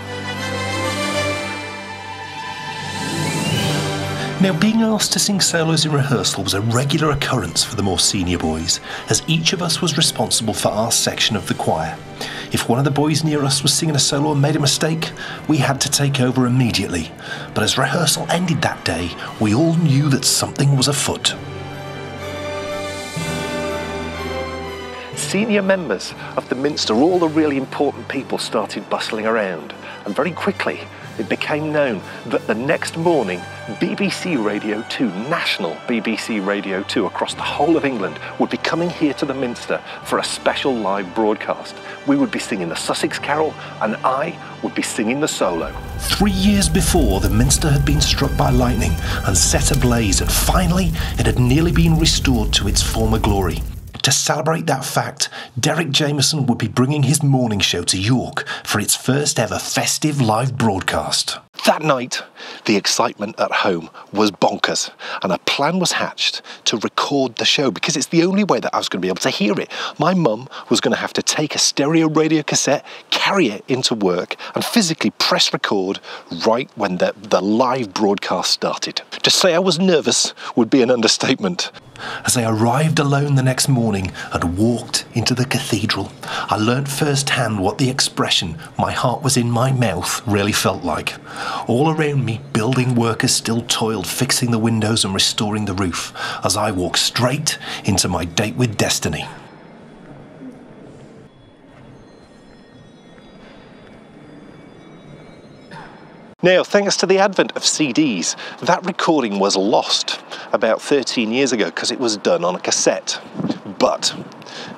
Now, being asked to sing solos in rehearsal was a regular occurrence for the more senior boys, as each of us was responsible for our section of the choir. If one of the boys near us was singing a solo and made a mistake, we had to take over immediately. But as rehearsal ended that day, we all knew that something was afoot.
Senior members of the Minster, all the really important people, started bustling around, and very quickly it became known that the next morning BBC Radio 2, national BBC Radio 2 across the whole of England, would be coming here to the Minster for a special live broadcast. We would be singing the Sussex Carol and I would be singing the solo.
3 years before, the Minster had been struck by lightning and set ablaze, and finally it had nearly been restored to its former glory. To celebrate that fact, Derek Jameson would be bringing his morning show to York for its first ever festive live broadcast.
That night, the excitement at home was bonkers, and a plan was hatched to record the show because it's the only way that I was going to be able to hear it. My mum was going to have to take a stereo radio cassette, carry it into work, and physically press record right when the live broadcast started. To say I was nervous would be an understatement.
As I arrived alone the next morning and walked into the cathedral, I learnt firsthand what the expression "my heart was in my mouth" really felt like. All around me, building workers still toiled fixing the windows and restoring the roof, as I walked straight into my date with destiny.
Now, thanks to the advent of CDs, that recording was lost about 13 years ago because it was done on a cassette. But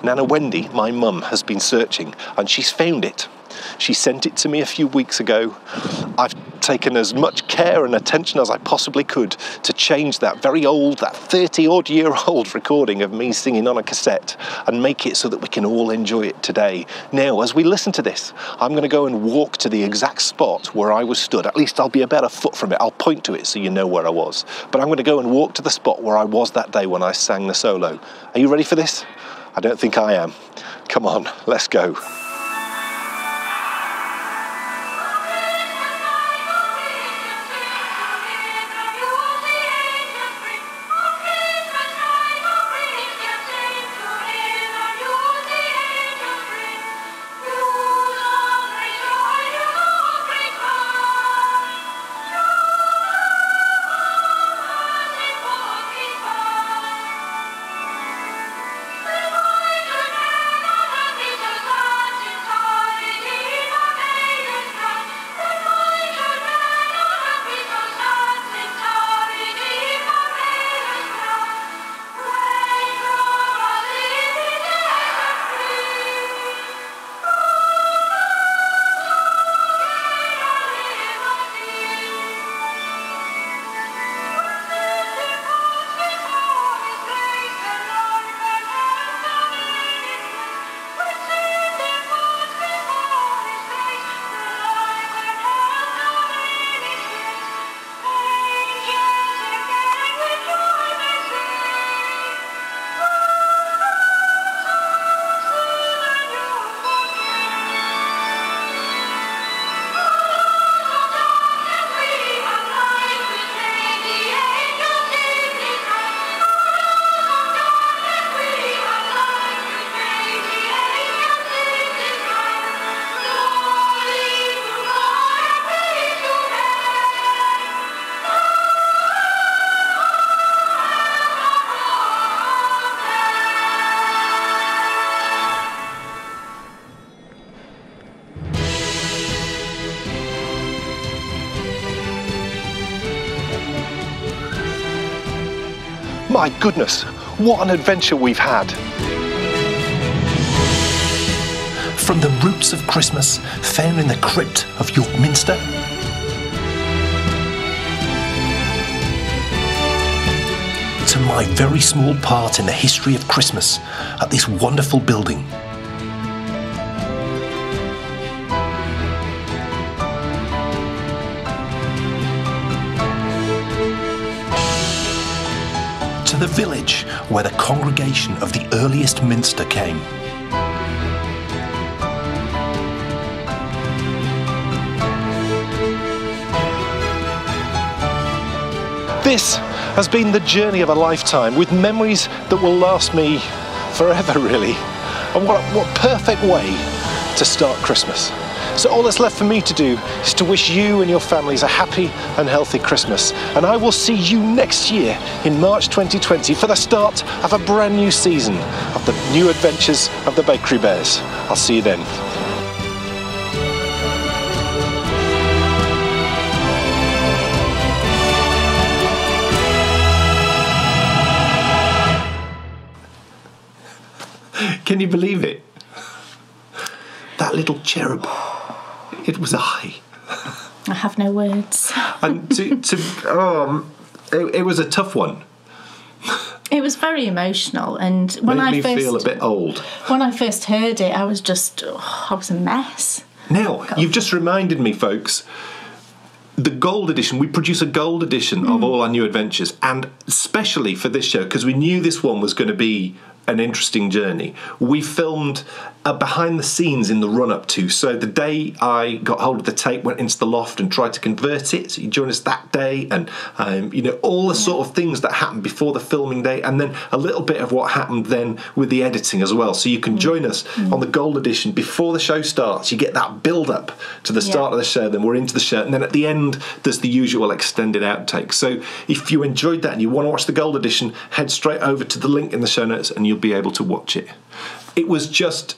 Nana Wendy, my mum, has been searching and she's found it. She sent it to me a few weeks ago. I've taken as much care and attention as I possibly could to change that very old, that 30-odd-year-old recording of me singing on a cassette and make it so that we can all enjoy it today. Now, as we listen to this, I'm going to go and walk to the exact spot where I was stood. At least I'll be about a foot from it. I'll point to it so you know where I was. But I'm going to go and walk to the spot where I was that day when I sang the solo. Are you ready for this? I don't think I am. Come on, let's go. My goodness, what an adventure we've had.
From the roots of Christmas found in the crypt of York Minster, to my very small part in the history of Christmas at this wonderful building. To the village where the congregation of the earliest Minster came.
This has been the journey of a lifetime, with memories that will last me forever, really. And what perfect way to start Christmas. So all that's left for me to do is to wish you and your families a happy and healthy Christmas. And I will see you next year in March 2020 for the start of a brand new season of the new adventures of the Bakery Bears. I'll see you then.
Can you believe it? That little cherub. It was I.
I have no words.
And it was a tough one.
It was very emotional, and when
Made
I
me
first
feel a bit old.
When I first heard it, I was a mess.
Now, you've just reminded me, folks, the gold edition, we produce a gold edition of all our new adventures, and especially for this show, because we knew this one was going to be an interesting journey, we filmed behind the scenes in the run-up to. So the day I got hold of the tape, went into the loft and tried to convert it. So you join us that day, and all the sort of things that happened before the filming day, and then a little bit of what happened then with the editing as well. So you can join us on the gold edition before the show starts. You get that build-up to the start of the show, then we're into the show, and then at the end there's the usual extended outtakes. So if you enjoyed that and you want to watch the gold edition, head straight over to the link in the show notes and you'll be able to watch it. It was just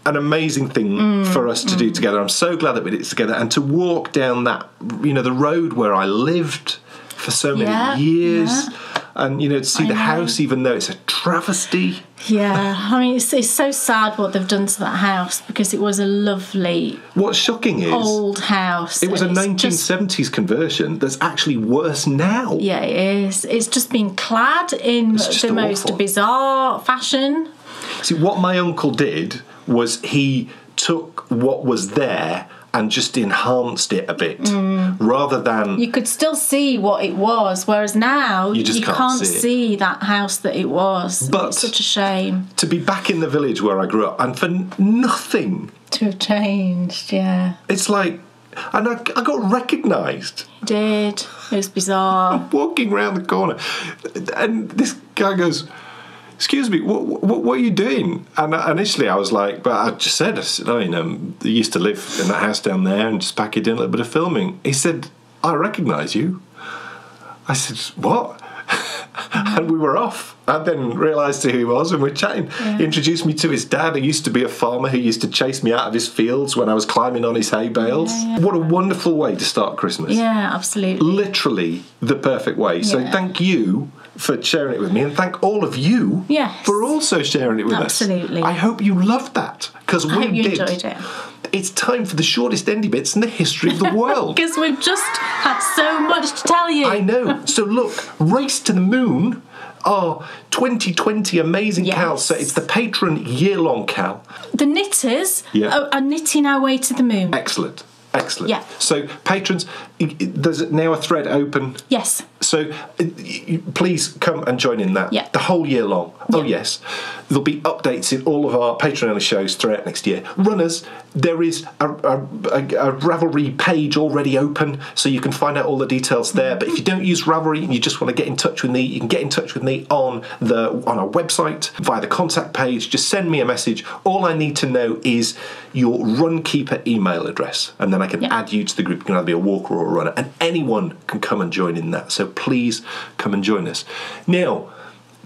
an amazing thing for us to do together. I'm so glad that we did it together, and to walk down that, the road where I lived for so many years, and to see the house, even though it's a travesty.
Yeah, I mean, it's so sad what they've done to that house, because it was a lovely.
What's shocking is
old house.
It was a 1970s conversion that's actually worse now.
Yeah, it is. It's just been clad in the most bizarre fashion.
See, what my uncle did was he took what was there and just enhanced it a bit, rather than...
You could still see what it was, whereas now you can't see that house that it was.
But
it's such a shame.
To be back in the village where I grew up, and for nothing...
To have changed, yeah.
It's like... And I got recognised.
You did. It was bizarre.
I'm walking round the corner, and this guy goes... Excuse me, what are you doing? And initially I was like, but I just said, I used to live in that house down there and just back in a little bit of filming. He said, I recognise you. I said, what? And we were off. I then realised who he was, and we're chatting. Yeah. He introduced me to his dad, who used to be a farmer who used to chase me out of his fields when I was climbing on his hay bales. Yeah. What a wonderful way to start Christmas.
Yeah, absolutely.
Literally the perfect way. So thank you for sharing it with me, and thank all of you for also sharing it with us.
Absolutely.
I hope you loved that, because we did.
Enjoyed it.
It's time for the shortest Endy Bits in the history of the world.
Because we've just had so much to tell you.
I know. So look, Race to the Moon, our 2020 amazing cowl. So it's the patron year-long cowl.
The knitters are knitting our way to the moon.
Excellent. Excellent.
Yeah.
So patrons, there's now a thread open.
Yes.
So please come and join in that.
Yeah.
The whole year long.
Yeah.
Oh yes. There'll be updates in all of our Patreon shows throughout next year. Runners, there is a Ravelry page already open, so you can find out all the details there. But if you don't use Ravelry and you just want to get in touch with me, you can get in touch with me on our website via the contact page. Just send me a message. All I need to know is your Runkeeper email address, and then I can add you to the group. You can either be a walker or a runner, and anyone can come and join in that. So please come and join us. Now,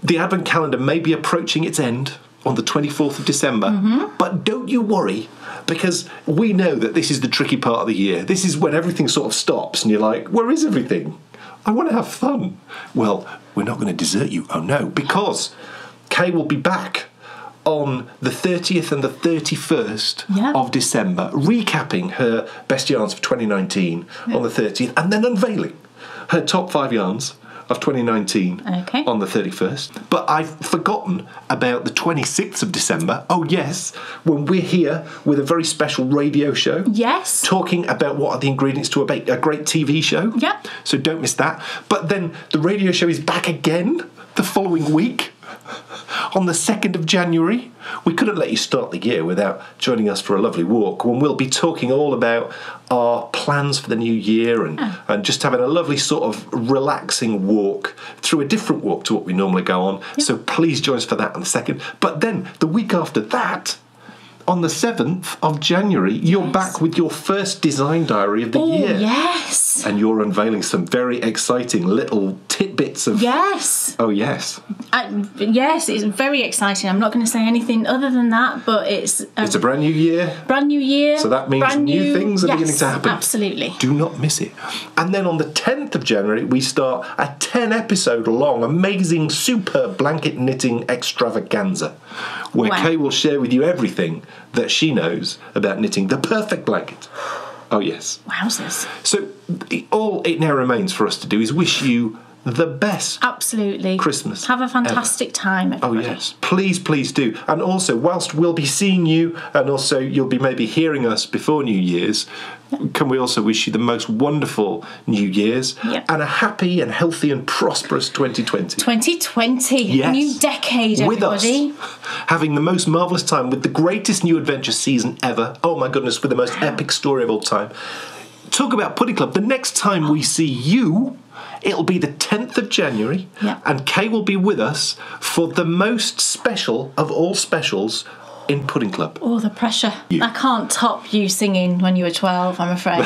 the Advent calendar may be approaching its end on the 24th of December, but don't you worry, because we know that this is the tricky part of the year. This is when everything sort of stops and you're like, where is everything? I want to have fun. Well, we're not going to desert you. Oh, no, because Kay will be back on the 30th and the 31st of December, recapping her best yarns of 2019 on the 30th, and then unveiling her top 5 yarns of 2019 on the 31st. But I've forgotten about the 26th of December. Oh, yes, when we're here with a very special radio show.
Yes.
Talking about what are the ingredients to a great TV show.
Yep.
So don't miss that. But then the radio show is back again the following week. On the 2nd of January. We couldn't let you start the year without joining us for a lovely walk when we'll be talking all about our plans for the new year and just having a lovely sort of relaxing walk through a different walk to what we normally go on. Yep. So please join us for that on the 2nd. But then the week after that, on the 7th of January, you're back with your first design diary of the year.
Yes.
And you're unveiling some very exciting little tidbits of...
Yes.
Oh, yes.
Yes, it's very exciting. I'm not going to say anything other than that, but it's...
it's a brand new year.
Brand new year.
So that means new things are beginning to happen.
Absolutely.
Do not miss it. And then on the 10th of January, we start a 10-episode long, amazing, super blanket knitting extravaganza, where Kay will share with you everything that she knows about knitting the perfect blanket. Oh, yes.
Wowzers.
So all it now remains for us to do is wish you the best.
Absolutely.
Christmas.
Have a fantastic time, everybody.
Oh, yes. Please, please do. And also, whilst we'll be seeing you, and also you'll be maybe hearing us before New Year's, can we also wish you the most wonderful New Year's and a happy and healthy and prosperous 2020.
2020.
Yes.
New decade, everybody.
With us. Having the most marvellous time with the greatest new adventure season ever. Oh, my goodness, with the most epic story of all time. Talk about Pudding Club. The next time we see you... it'll be the 10th of January, and Kay will be with us for the most special of all specials in Pudding Club.
Oh, the pressure. I can't top you singing when you were 12, I'm afraid.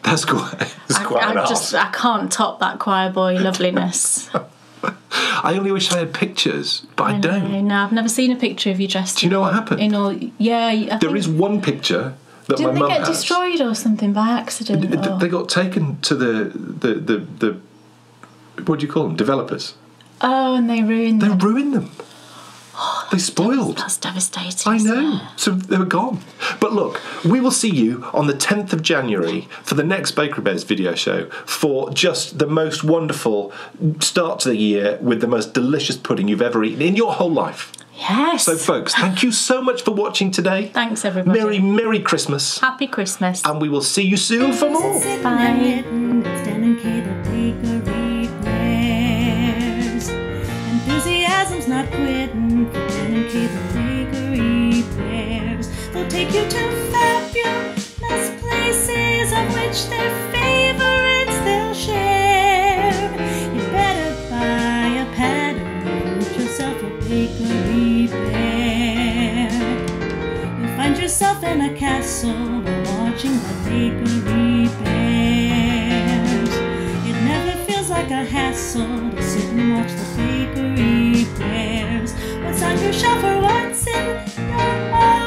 That's quite an ask.
I can't top that choir boy loveliness.
I only wish I had pictures, but I don't.
No, I've never seen a picture of you dressed.
Do you know what happened?
There
is one picture that my mum has.
Didn't they get destroyed or something by accident?
They got taken to the what do you call them? Developers.
Oh, and they ruined them.
They ruined them. They spoiled.
That's devastating.
I know. So they were gone. But look, we will see you on the 10th of January for the next Bakery Bears video show for just the most wonderful start to the year with the most delicious pudding you've ever eaten in your whole life.
Yes.
So, folks, thank you so much for watching today.
Thanks, everybody.
Merry Christmas.
Happy Christmas.
And we will see you soon for more.
Bye.
Enthusiasm's not quitting for Dan and Kay the Bakery Bears. They'll take you to fabulous places of which their favorites they'll share. You better buy a pattern and get yourself a bakery bear. You'll find yourself in a castle while watching the Bakery Bears. It never feels like a hassle to sit and watch the Bakery Bears. What's on your shelf or what's in your heart?